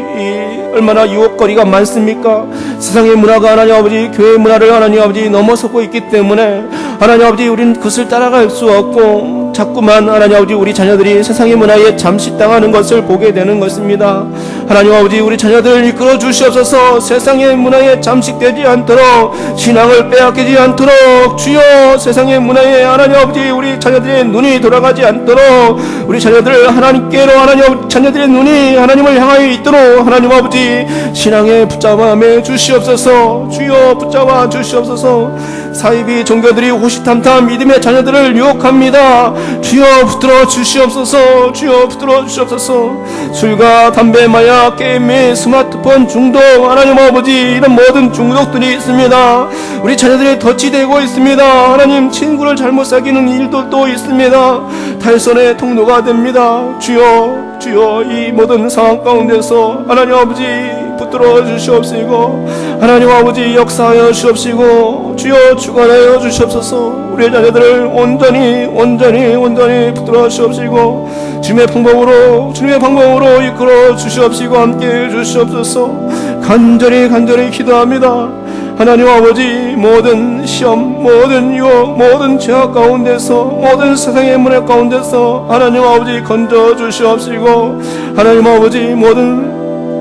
얼마나 유혹거리가 많습니까? 세상의 문화가 하나님 아버지 교회 문화를 하나님 아버지 넘어서고 있기 때문에 하나님 아버지 우리는 그것을 따라갈 수 없고 자꾸만 하나님 아버지 우리 자녀들이 세상의 문화에 잠식당하는 것을 보게 되는 것입니다. 하나님 아버지, 우리 자녀들을 이끌어 주시옵소서. 세상의 문화에 잠식되지 않도록, 신앙을 빼앗기지 않도록 주여, 세상의 문화에 하나님 아버지 우리 자녀들의 눈이 돌아가지 않도록 우리 자녀들을 하나님께로, 하나님 자녀들의 눈이 하나님을 향하여 있도록 하나님 아버지 신앙에 붙잡아 주시옵소서. 주여, 붙잡아 주시옵소서. 사이비 종교들이 호시탐탐 믿음의 자녀들을 유혹합니다. 주여, 붙들어 주시옵소서. 주여, 붙들어 주시옵소서. 술과 담배, 마약, 게임 및 스마트폰 중독, 하나님 아버지 이런 모든 중독들이 있습니다. 우리 자녀들이 덫이 되고 있습니다. 하나님, 친구를 잘못 사귀는 일도 있습니다. 탈선의 통로가 됩니다. 주여, 주여, 이 모든 상황 가운데서 하나님 아버지 붙들어 주시옵시고 하나님 아버지 역사하여 주옵시고 주여 주관하여 주시옵소서. 우리의 자녀들을 온전히 붙들어 주옵시고 주님의 방법으로 이끌어 주시옵시고 함께해 주시옵소서. 간절히 기도합니다. 하나님 아버지, 모든 시험, 모든 유혹, 모든 죄악 가운데서, 모든 세상의 문화 가운데서 하나님 아버지 건져 주시옵시고 하나님 아버지 모든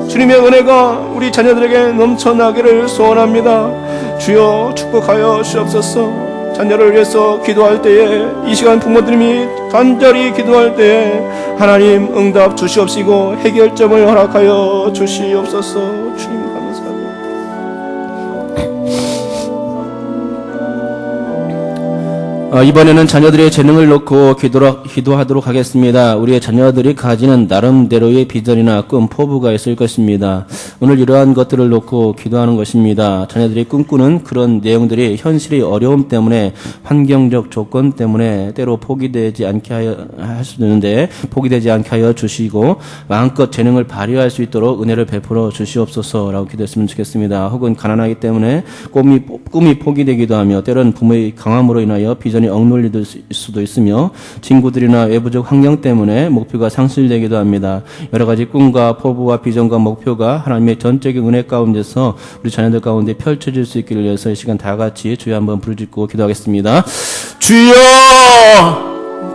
주님의 은혜가 우리 자녀들에게 넘쳐나기를 소원합니다. 주여, 축복하여 주옵소서. 자녀를 위해서 기도할 때에, 이 시간 부모님이 간절히 기도할 때에 하나님 응답 주시옵시고 해결점을 허락하여 주시옵소서. 주님 감사합니다. 이번에는 자녀들의 재능을 놓고 기도하도록 하겠습니다. 우리의 자녀들이 가지는 나름대로의 비전이나 꿈, 포부가 있을 것입니다. 오늘 이러한 것들을 놓고 기도하는 것입니다. 자녀들이 꿈꾸는 그런 내용들이 현실의 어려움 때문에, 환경적 조건 때문에 때로 포기되지 않게 하여 주시고 마음껏 재능을 발휘할 수 있도록 은혜를 베풀어 주시옵소서라고 기도했으면 좋겠습니다. 혹은 가난하기 때문에 꿈이 포기되기도 하며, 때로는 부모의 강함으로 인하여 비전이 억눌릴 수도 있으며, 친구들이나 외부적 환경 때문에 목표가 상실되기도 합니다. 여러 가지 꿈과 포부와 비전과 목표가 하나님의 전적인 은혜 가운데서 우리 자녀들 가운데 펼쳐질 수 있기를 위해서 이 시간 다 같이 주여 한번 부르짖고 기도하겠습니다. 주여!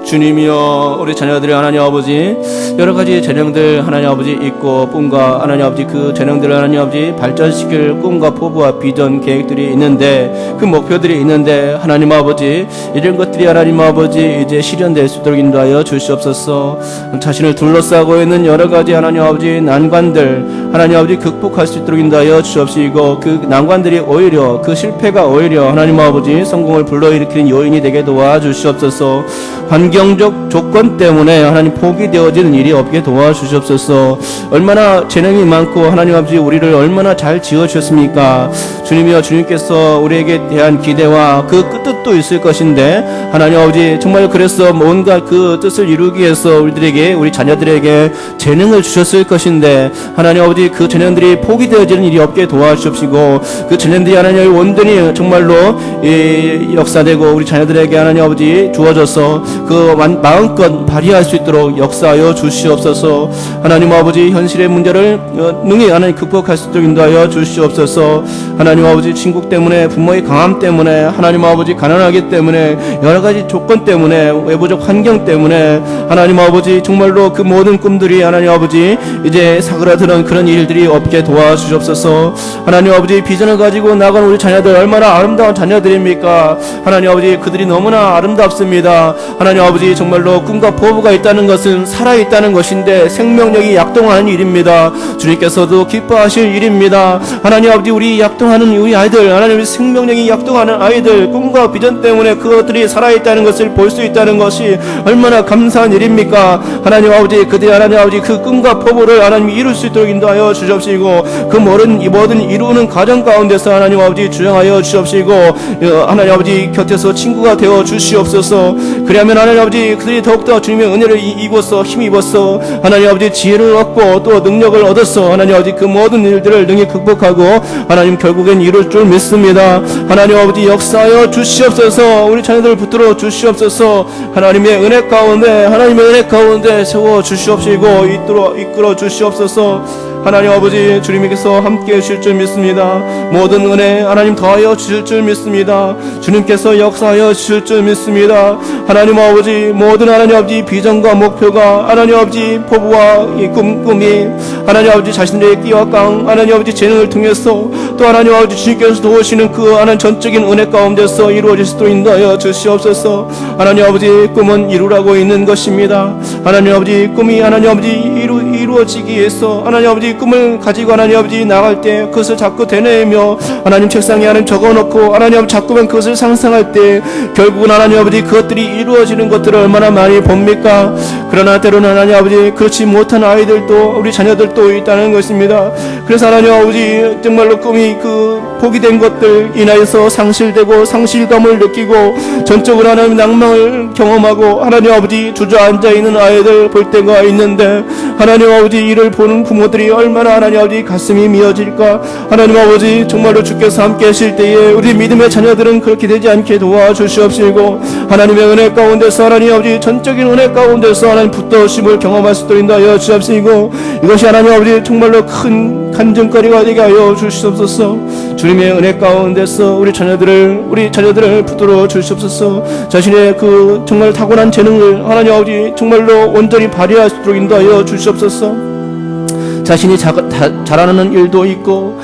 주님이여, 우리 자녀들의 하나님 아버지 여러 가지 재능들 하나님 아버지 있고, 꿈과 하나님 아버지 그 재능들을 하나님 아버지 발전시킬 꿈과 포부와 비전 계획들이 있는데, 그 목표들이 있는데 하나님 아버지 이런 것들이 하나님 아버지 이제 실현될 수 있도록 인도하여 주시옵소서. 자신을 둘러싸고 있는 여러 가지 하나님 아버지 난관들 하나님 아버지 극복할 수 있도록 인도하여 주옵시고, 그 난관들이 오히려 그 실패가 오히려 하나님 아버지 성공을 불러일으키는 요인이 되게 도와주시옵소서. 환경적 조건 때문에 하나님 포기되어지는 일이 없게 도와주시옵소서. 얼마나 재능이 많고 하나님 아버지 우리를 얼마나 잘 지어주셨습니까? 주님이여, 주님께서 우리에게 대한 기대와 그 뜻도 있을 것인데 하나님 아버지 정말 그래서 뭔가 그 뜻을 이루기 위해서 우리들에게, 우리 자녀들에게 재능을 주셨을 것인데 하나님 아버지 그 재능들이 포기되어지는 일이 없게 도와주시옵시고, 그 재능들이 하나님 온전히 정말로 역사되고 우리 자녀들에게 하나님 아버지 주어져서 그 마음껏 발휘할 수 있도록 역사하여 주시옵소서. 하나님 아버지 현실의 문제를 능히 하나님 극복할 수 있도록 인도하여 주시옵소서. 하나님 아버지 친구 때문에, 부모의 강함 때문에, 하나님 아버지 가난하기 때문에, 여러 가지 조건 때문에, 외부적 환경 때문에 하나님 아버지 정말로 그 모든 꿈들이 하나님 아버지 이제 사그라드는 그런 일들이 없게 도와주시옵소서. 하나님 아버지 비전을 가지고 나간 우리 자녀들 얼마나 아름다운 자녀들입니까? 하나님 아버지 그들이 너무나 아름답습니다. 하나님 아버지 정말로 꿈과 포부가 있다는 것은 살아있다는 것인데 생명력이 약동하는 일입니다. 주님께서도 기뻐하실 일입니다. 하나님 아버지 우리 약동하는 우리 아이들, 하나님 생명력이 약동하는 아이들, 꿈과 비전 때문에 그것들이 살아있다는 것을 볼 수 있다는 것이 얼마나 감사한 일입니까? 하나님 아버지 그들이 하나님 아버지 그 꿈과 포부를 하나님 이룰 수 있도록 인도하여 주시옵시고, 그 모든 이루는 과정 가운데서 하나님 아버지 주장하여 주시옵시고, 하나님 아버지 곁에서 친구가 되어 주시옵소서. 그리하면 하나님 아버지 그들이 더욱더 주님의 은혜를 입어서 힘입어서 하나님 아버지 지혜를 얻고 또 능력을 얻어서 하나님 아버지 그 모든 일들을 능히 극복하고 하나님 결국엔 이룰 줄 믿습니다. 하나님 아버지 역사하여 주시옵소서. 우리 자녀들을 붙들어 주시옵소서. 하나님의 은혜 가운데 세워 주시옵시고 이끌어 주시옵소서. 하나님 아버지 주님께서 함께 하실 줄 믿습니다. 모든 은혜 하나님 더하여 주실 줄 믿습니다. 주님께서 역사하여 주실 줄 믿습니다. 하나님 아버지 모든 하나님 아버지 비전과 목표가 하나님 아버지 포부와 이 꿈이 하나님 아버지 자신들의 끼와 깡 하나님 아버지 재능을 통해서 또 하나님 아버지 주님께서 도우시는 그 하나님 전적인 은혜 가운데서 이루어질 수 있도록 인도하여 주시옵소서. 하나님 아버지 꿈은 이루라고 있는 것입니다. 하나님 아버지 꿈이 하나님 아버지 이루어지기 위해서 하나님 아버지 꿈을 가지고 하나님 아버지 나갈 때 그것을 자꾸 되뇌이며 하나님 책상에 하나님 적어놓고 하나님 아버지 자꾸만 그것을 상상할 때 결국은 하나님 아버지 그것들이 이루어지는 것들을 얼마나 많이 봅니까? 그러나 때로는 하나님 아버지 그렇지 못한 아이들도 우리 자녀들도 있다는 것입니다. 그래서 하나님 아버지 정말로 꿈이 그 포기된 것들 인하여서 상실되고 상실감을 느끼고 전적으로 하나님 낭망을 경험하고 하나님 아버지 주저앉아 있는 아이들 볼 때가 있는데 하나님 아버지 이를 보는 부모들이 얼마나 하나님 아버지 가슴이 미어질까? 하나님 아버지 정말로 주께서 함께 하실 때에 우리 믿음의 자녀들은 그렇게 되지 않게 도와주시옵시고 하나님의 은혜 가운데서 하나님 아버지 전적인 은혜 가운데서 하나님 붙드심을 경험할 수 있도록 인도하여 주시옵시고 이것이 하나님 아버지 정말로 큰 간증거리가 되게 하여 주시옵소서. 주님의 은혜 가운데서 우리 자녀들을 붙들어 주시옵소서. 자신의 그 정말 타고난 재능을 하나님 아버지 정말로 온전히 발휘할 수 있도록 인도하여 주시옵소서. 자신이 잘하는 일도 있고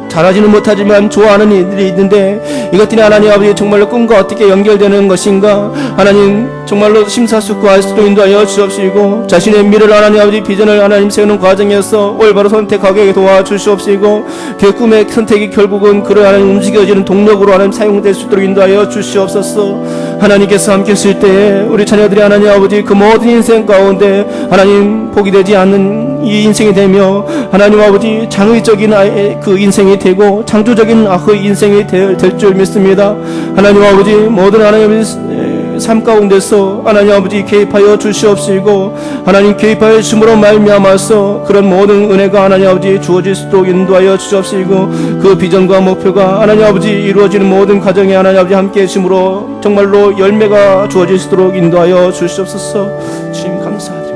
잘하지는 못하지만 좋아하는 일들이 있는데 이것들이 하나님 아버지 정말로 꿈과 어떻게 연결되는 것인가 하나님 정말로 심사숙고할 수도 인도하여 주옵시고 자신의 미래를 하나님 아버지 비전을 하나님 세우는 과정에서 올바로 선택하게 도와주시옵시고 그 꿈의 선택이 결국은 그를 하나님 움직여지는 동력으로 하나님 사용될 수 있도록 인도하여 주시옵소서. 하나님께서 함께 하실 때에 우리 자녀들이 하나님 아버지 그 모든 인생 가운데 하나님 포기되지 않는 이 인생이 되며 하나님 아버지 장의적인 그 인생이 되고 창조적인 그 인생이 될 줄 믿습니다. 하나님 아버지 모든 하나님 삶 가운데서 하나님 아버지 개입하여 주시옵시고 하나님 개입하여 주심으로 말미암아서 그런 모든 은혜가 하나님 아버지 주어질 수 있도록 인도하여 주시옵시고 그 비전과 목표가 하나님 아버지 이루어지는 모든 가정에 하나님 아버지 함께 해주심으로 정말로 열매가 주어질 수 있도록 인도하여 주시옵소서. 주님 감사드립니다.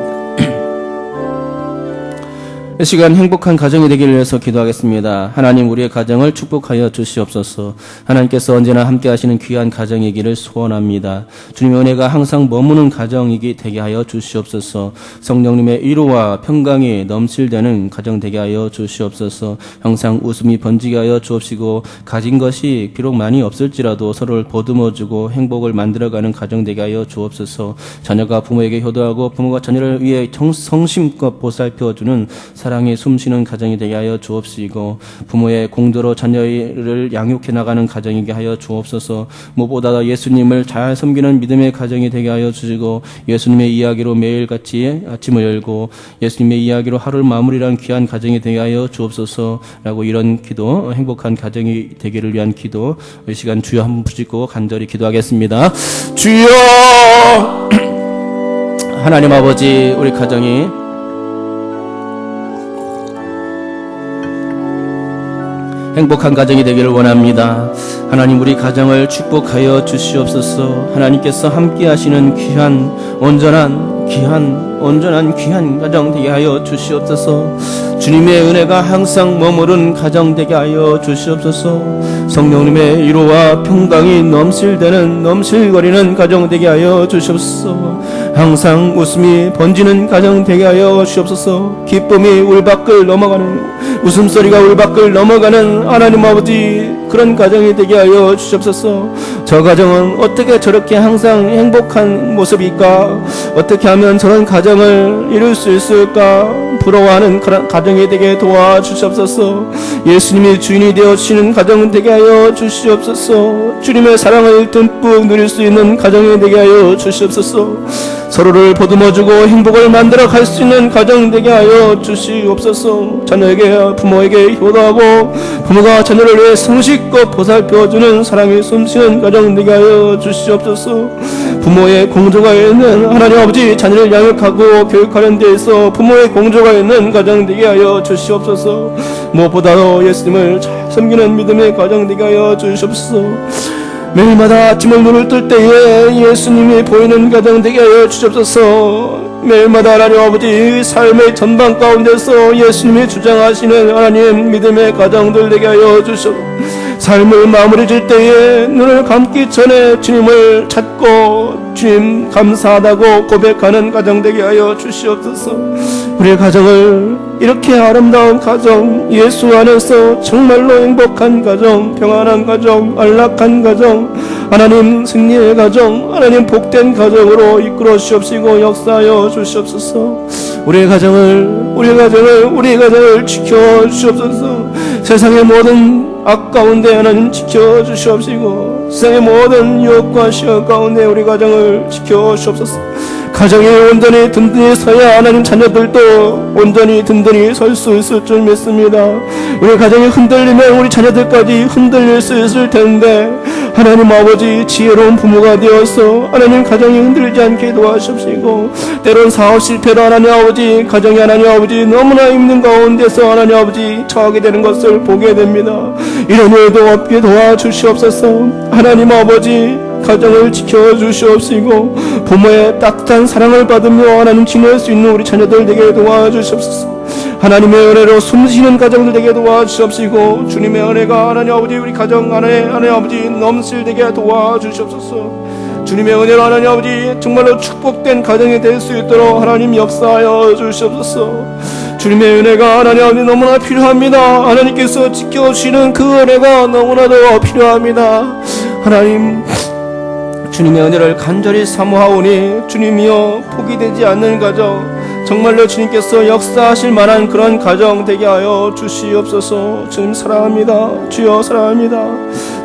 이 시간 행복한 가정이 되기를 위해서 기도하겠습니다. 하나님, 우리의 가정을 축복하여 주시옵소서. 하나님께서 언제나 함께 하시는 귀한 가정이기를 소원합니다. 주님의 은혜가 항상 머무는 가정이기 되게 하여 주시옵소서. 성령님의 위로와 평강이 넘실대는 가정 되게 하여 주시옵소서. 항상 웃음이 번지게 하여 주옵시고, 가진 것이 비록 많이 없을지라도 서로를 보듬어주고 행복을 만들어가는 가정 되게 하여 주옵소서. 자녀가 부모에게 효도하고 부모가 자녀를 위해 성심껏 보살펴주는 사랑이 숨쉬는 가정이 되게 하여 주옵시고, 부모의 공도로 자녀를 양육해 나가는 가정이게 하여 주옵소서. 무엇보다 예수님을 잘 섬기는 믿음의 가정이 되게 하여 주시고, 예수님의 이야기로 매일같이 아침을 열고 예수님의 이야기로 하루를 마무리하는 귀한 가정이 되게 하여 주옵소서. 라고 이런 기도, 행복한 가정이 되기를 위한 기도, 이 시간 주여 한번 부짖고 간절히 기도하겠습니다. 주여! 하나님 아버지, 우리 가정이 행복한 가정이 되기를 원합니다. 하나님, 우리 가정을 축복하여 주시옵소서. 하나님께서 함께 하시는 귀한 온전한 귀한 가정 되게 하여 주시옵소서. 주님의 은혜가 항상 머무른 가정 되게 하여 주시옵소서. 성령님의 위로와 평강이 넘실거리는 가정 되게 하여 주시옵소서. 항상 웃음이 번지는 가정 되게 하여 주시옵소서. 기쁨이 울 밖을 넘어가는, 웃음소리가 울 밖을 넘어가는 하나님 아버지, 그런 가정이 되게 하여 주시옵소서. 저 가정은 어떻게 저렇게 항상 행복한 모습일까? 어떻게 하면 저런 가정을 이룰 수 있을까? 부러워하는 그런 가정이 되게 도와주시옵소서. 예수님이 주인이 되어주시는 가정 되게 하여 주시옵소서. 주님의 사랑을 듬뿍 누릴 수 있는 가정이 되게 하여 주시옵소서. 서로를 보듬어주고 행복을 만들어 갈 수 있는 가정 되게 하여 주시옵소서. 자녀에게, 부모에게 효도하고 부모가 자녀를 위해 성실껏 보살펴주는 사랑이 숨쉬는 가정 되게 하여 주시옵소서. 부모의 공조가 있는 하나님 아버지, 자녀를 양육하고 교육하는 데 있어 부모의 공조가 있는 가정 되게 하여 주시옵소서. 무엇보다도 예수님을 잘 섬기는 믿음의 가정 되게 하여 주시옵소서. 매일마다 아침을 눈을 뜰 때에 예수님이 보이는 가정 되게 하여 주시옵소서. 매일마다 하나님 아버지, 삶의 전방 가운데서 예수님이 주장하시는 하나님 믿음의 가정들 되게 하여 주시옵소서. 삶을 마무리 질 때에 눈을 감기 전에 주님을 찾고 주님 감사하다고 고백하는 가정 되게 하여 주시옵소서. 우리의 가정을 이렇게 아름다운 가정, 예수 안에서 정말로 행복한 가정, 평안한 가정, 안락한 가정, 하나님 승리의 가정, 하나님 복된 가정으로 이끌어 주시옵시고 역사하여 주시옵소서. 우리의 가정을 지켜 주시옵소서. 세상의 모든 악 가운데 하나님 지켜 주시옵시고, 세상의 모든 유혹과 시험 가운데 우리 가정을 지켜 주시옵소서. 가정이 온전히 든든히 서야 하나님 자녀들도 온전히 든든히 설 수 있을 줄 믿습니다. 우리 가정이 흔들리면 우리 자녀들까지 흔들릴 수 있을 텐데, 하나님 아버지, 지혜로운 부모가 되어서 하나님 가정이 흔들리지 않게 도와주시옵시고, 때론 사업 실패로 하나님 아버지, 가정이 하나님 아버지 너무나 힘든 가운데서 하나님 아버지 처하게 되는 것을 보게 됩니다. 이런 일도 없게 도와주시옵소서. 하나님 아버지, 가정을 지켜주시옵시고 부모의 따뜻한 사랑을 받으며 하나님 지낼 수 있는 우리 자녀들 되게 도와주시옵소서. 하나님의 은혜로 숨쉬는 가정들 되게 도와주시옵시고, 주님의 은혜가 하나님 아버지 우리 가정 안에 하나님 아버지 넘실되게 도와주시옵소서. 주님의 은혜로 하나님 아버지 정말로 축복된 가정이 될 수 있도록 하나님 역사하여 주시옵소서. 주님의 은혜가 하나님 아버지 너무나 필요합니다. 하나님께서 지켜주시는 그 은혜가 너무나도 필요합니다. 하나님, 주님의 은혜를 간절히 사모하오니 주님이여 포기되지 않는 가정, 정말로 주님께서 역사하실 만한 그런 가정 되게 하여 주시옵소서. 주님 사랑합니다. 주여 사랑합니다.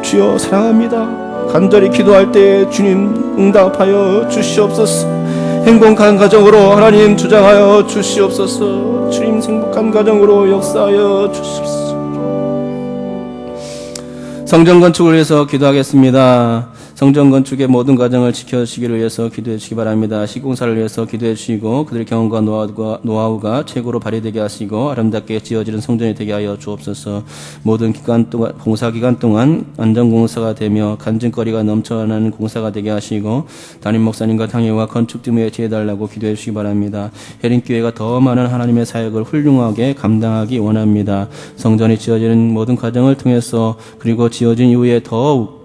주여 사랑합니다. 간절히 기도할 때 주님 응답하여 주시옵소서. 행복한 가정으로 하나님 주장하여 주시옵소서. 주님 행복한 가정으로 역사하여 주시옵소서. 성전 건축을 위해서 기도하겠습니다. 성전 건축의 모든 과정을 지켜주시기를 위해서 기도해 주시기 바랍니다. 시공사를 위해서 기도해 주시고 그들의 경험과 노하우가 최고로 발휘되게 하시고 아름답게 지어지는 성전이 되게 하여 주옵소서. 모든 기간 동안, 공사 기간 동안 안전공사가 되며 간증거리가 넘쳐나는 공사가 되게 하시고 담임 목사님과 당회와 건축팀에 지혜달라고 기도해 주시기 바랍니다. 혜린교회가 더 많은 하나님의 사역을 훌륭하게 감당하기 원합니다. 성전이 지어지는 모든 과정을 통해서 그리고 지어진 이후에 더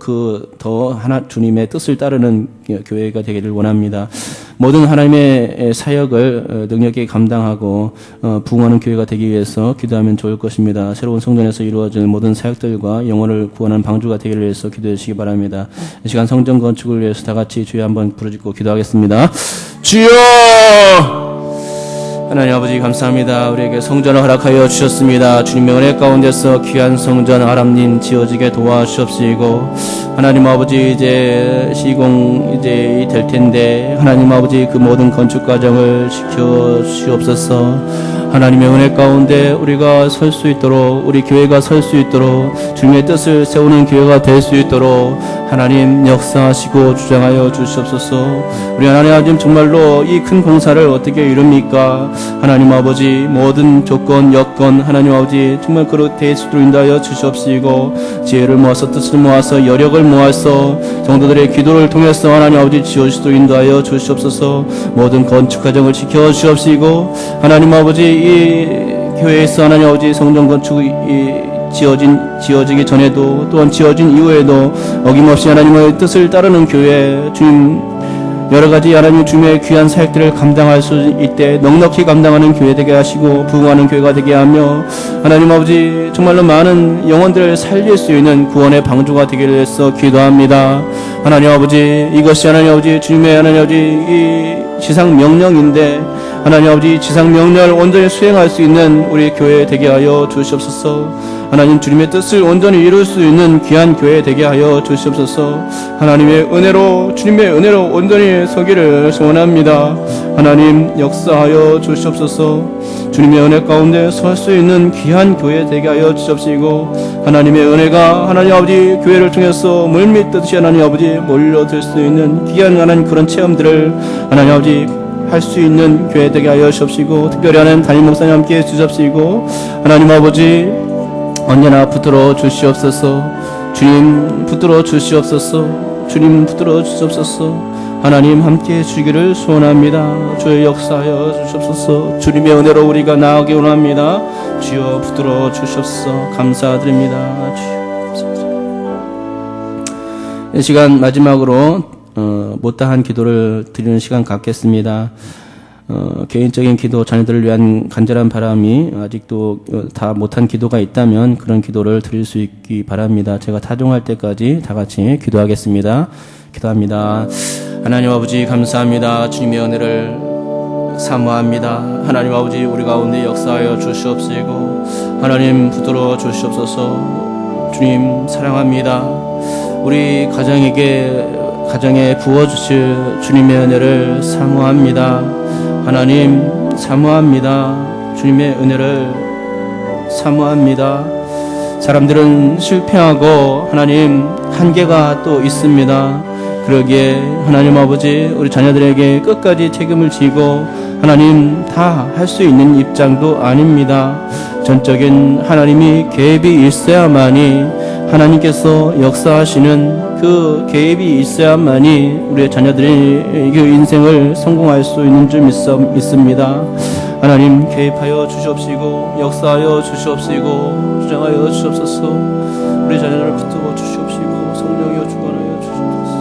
하나 주님의 뜻을 따르는 교회가 되기를 원합니다. 모든 하나님의 사역을 능력있게 감당하고 부흥하는 교회가 되기 위해서 기도하면 좋을 것입니다. 새로운 성전에서 이루어질 모든 사역들과 영혼을 구원하는 방주가 되기를 위해서 기도해 주시기 바랍니다. 이 시간 성전 건축을 위해서 다 같이 주여 한번 부르짖고 기도하겠습니다. 주여! 하나님 아버지 감사합니다. 우리에게 성전을 허락하여 주셨습니다. 주님의 은혜 가운데서 귀한 성전 아람님 지어지게 도와주옵시고 하나님 아버지 이제 시공 이제 될 텐데 하나님 아버지 그 모든 건축 과정을 지켜 주시옵소서. 하나님의 은혜 가운데 우리가 설 수 있도록 우리 교회가 설 수 있도록 주님의 뜻을 세우는 교회가 될 수 있도록 하나님 역사하시고 주장하여 주시옵소서. 우리 하나님 아버지 정말로 이 큰 공사를 어떻게 이룹니까? 하나님 아버지 모든 조건 여건 하나님 아버지 정말 그렇게 수도 인도하여 주시옵시고 지혜를 모아서 뜻을 모아서 여력을 모아서 성도들의 기도를 통해서 하나님 아버지 지어주시도 인도하여 주시옵소서. 모든 건축 과정을 지켜 주시옵시고 하나님 아버지 이 교회에서 하나님 아버지 성전 건축이 지어지기 전에도 또한 지어진 이후에도 어김없이 하나님의 뜻을 따르는 교회 주님 여러가지 하나님 주님의 귀한 사역들을 감당할 수 있게 넉넉히 감당하는 교회 되게 하시고 부흥하는 교회가 되게 하며 하나님 아버지 정말로 많은 영혼들을 살릴 수 있는 구원의 방주가 되기를 위해서 기도합니다. 하나님 아버지 이것이 하나님 아버지 주님의 하나님 아버지 이 지상 명령인데 하나님 아버지 지상 명령을 온전히 수행할 수 있는 우리 교회 되게 하여 주시옵소서. 하나님 주님의 뜻을 온전히 이룰 수 있는 귀한 교회 되게 하여 주시옵소서. 하나님의 은혜로 주님의 은혜로 온전히 서기를 소원합니다. 하나님 역사하여 주시옵소서. 주님의 은혜 가운데 설 수 있는 귀한 교회 되게 하여 주시옵시고 하나님의 은혜가 하나님 아버지 교회를 통해서 물밀듯이 하나님 아버지 몰려들 수 있는 귀한 하나님 그런 체험들을 하나님 아버지 할 수 있는 교회 되게 하여 주시옵시고 특별히 하나님 담임 목사님 함께 해주시옵시고 하나님 아버지 언제나 붙들어 주시옵소서. 주님 붙들어 주시옵소서. 주님 붙들어 주시옵소서. 하나님 함께해 주시기를 소원합니다. 주의 역사하여 주시옵소서. 주님의 은혜로 우리가 나아가기 원합니다. 주여 붙들어 주시옵소서. 감사드립니다. 주여 감사드립니다. 이 시간 마지막으로 못다한 기도를 드리는 시간 갖겠습니다. 개인적인 기도, 자녀들을 위한 간절한 바람이 아직도 다 못한 기도가 있다면 그런 기도를 드릴 수 있기 바랍니다. 제가 타종할 때까지 다 같이 기도하겠습니다. 기도합니다. 하나님 아버지 감사합니다. 주님의 은혜를 사모합니다. 하나님 아버지 우리 가운데 역사하여 주시옵시고 하나님 붙들어 주시옵소서. 주님 사랑합니다. 우리 가정에 부어주실 주님의 은혜를 사모합니다. 하나님 사모합니다. 주님의 은혜를 사모합니다. 사람들은 실패하고 하나님 한계가 또 있습니다. 그러기에 하나님 아버지 우리 자녀들에게 끝까지 책임을 지고 하나님 다 할 수 있는 입장도 아닙니다. 전적인 하나님이 개입이 있어야만이 하나님께서 역사하시는 그 개입이 있어야만이 우리의 자녀들의 그 인생을 성공할 수 있는 줄 믿습니다. 하나님 개입하여 주시옵시고 역사하여 주시옵시고 주장하여 주시옵소서. 우리 자녀들을 붙들어 주시옵시고 성령이여 주관하여 주시옵소서.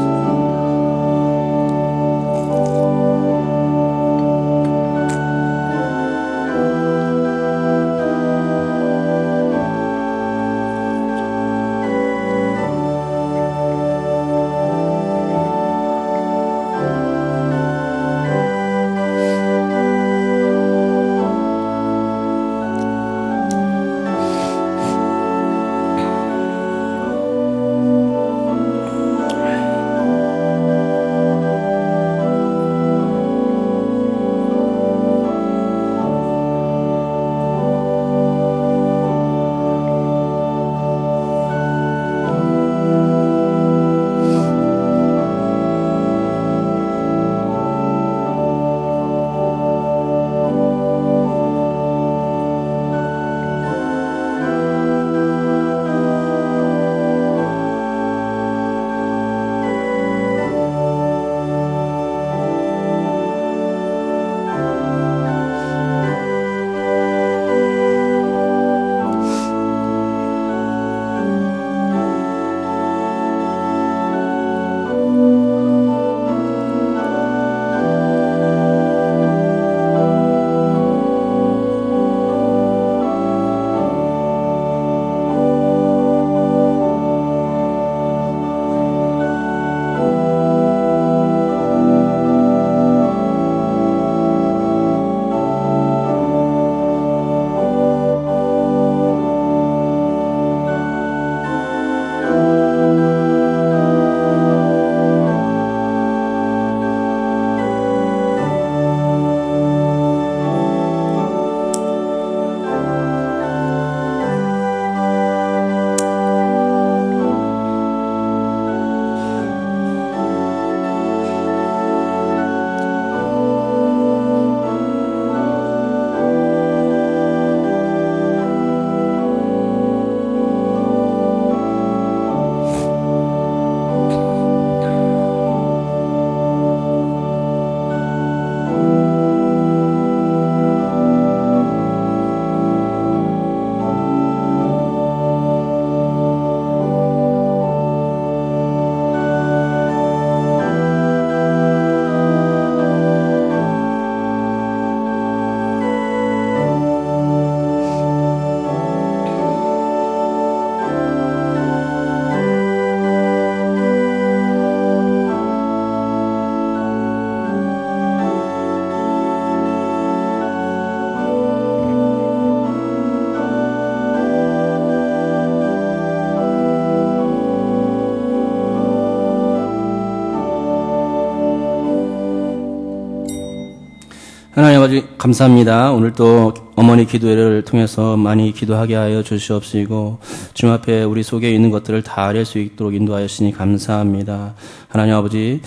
하나님 아버지 감사합니다. 오늘 또 어머니 기도회를 통해서 많이 기도하게 하여 주시옵시고 주님 앞에 우리 속에 있는 것들을 다 알릴 수 있도록 인도하였으니 감사합니다. 하나님 아버지,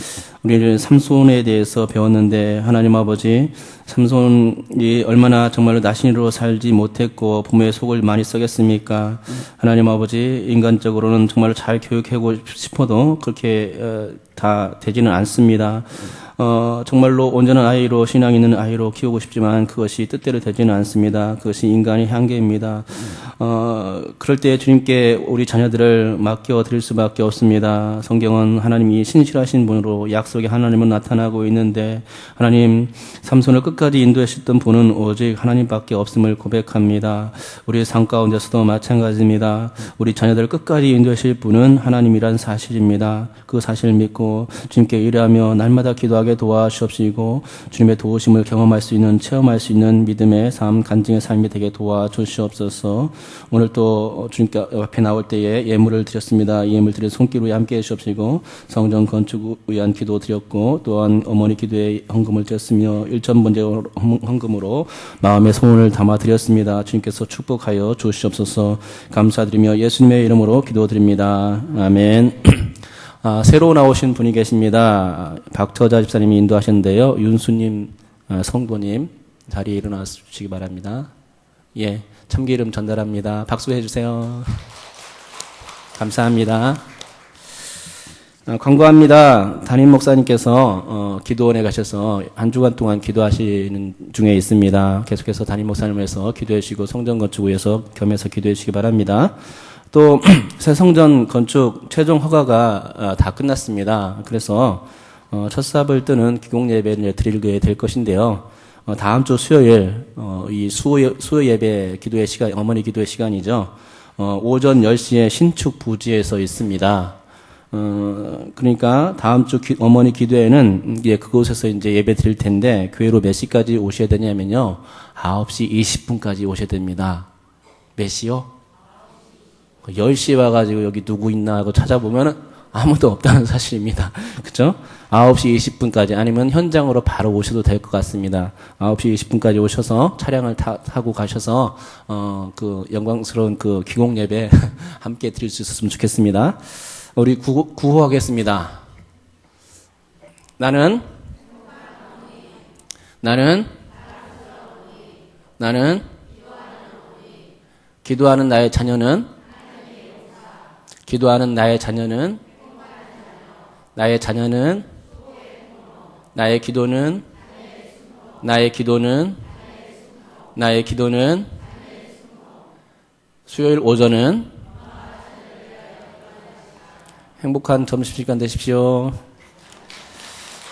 우리는 삼손에 대해서 배웠는데 하나님 아버지, 삼손이 얼마나 정말로 나신으로 살지 못했고 부모의 속을 많이 썩였습니까? 하나님 아버지, 인간적으로는 정말로 잘 교육하고 싶어도 그렇게 다 되지는 않습니다. 정말로 온전한 아이로, 신앙 있는 아이로 키우고 싶지만 그것이 뜻대로 되지는 않습니다. 그것이 인간의 한계입니다. 그럴 때 주님께 우리 자녀들을 맡겨 드릴 수밖에 없습니다. 성경은 하나님이 신실하신 분으로 약속의 하나님은 나타나고 있는데 하나님, 삼손을 끝까지 인도하셨던 분은 오직 하나님밖에 없음을 고백합니다. 우리의 삶 가운데서도 마찬가지입니다. 우리 자녀들을 끝까지 인도하실 분은 하나님이란 사실입니다. 그 사실을 믿고 주님께 일하며 날마다 기도하게 도와주시옵시고 주님의 도우심을 경험할 수 있는, 체험할 수 있는 믿음의 삶, 간증의 삶이 되게 도와주시옵소서. 오늘 또 주님께 앞에 나올 때에 예물을 드렸습니다. 이 예물 드린 손길 위에 함께해 주옵시고 성전 건축 위한 기도 드렸고 또한 어머니 기도에 헌금을 드렸으며 일천번제 헌금으로 마음의 소원을 담아 드렸습니다. 주님께서 축복하여 주시옵소서. 감사드리며 예수님의 이름으로 기도드립니다. 아멘. 새로 나오신 분이 계십니다. 박터자 집사님이 인도하셨는데요. 윤수님 성도님 자리에 일어나 주시기 바랍니다. 예, 참기름 전달합니다. 박수해 주세요. 감사합니다. 광고합니다. 담임 목사님께서 기도원에 가셔서 한 주간 동안 기도하시는 중에 있습니다. 계속해서 담임 목사님을 해서 기도해 주시고 성전 건축 위해서 겸해서 기도해 주시기 바랍니다. 또 새 성전 건축 최종 허가가 다 끝났습니다. 그래서 첫 삽을 뜨는 기공 예배를 드리게 될 것인데요. 다음 주 수요일 이 수요 예배 기도의 시간, 어머니 기도의 시간이죠. 오전 10시에 신축 부지에서 있습니다. 그러니까 다음 주 어머니 기도회는 그곳에서 이제 예배 드릴 텐데 교회로 몇 시까지 오셔야 되냐면요. 9시 20분까지 오셔야 됩니다. 몇 시요? 10시에 와가지고 여기 누구 있나 하고 찾아보면은 아무도 없다는 사실입니다. 그쵸? 9시 20분까지 아니면 현장으로 바로 오셔도 될 것 같습니다. 9시 20분까지 오셔서 차량을 타고 가셔서, 그 영광스러운 그 기공 예배 함께 드릴 수 있었으면 좋겠습니다. 우리 구호하겠습니다. 나는 기도하는 나의 자녀는 나의 기도는 수요일 오전은 행복한 점심시간 되십시오.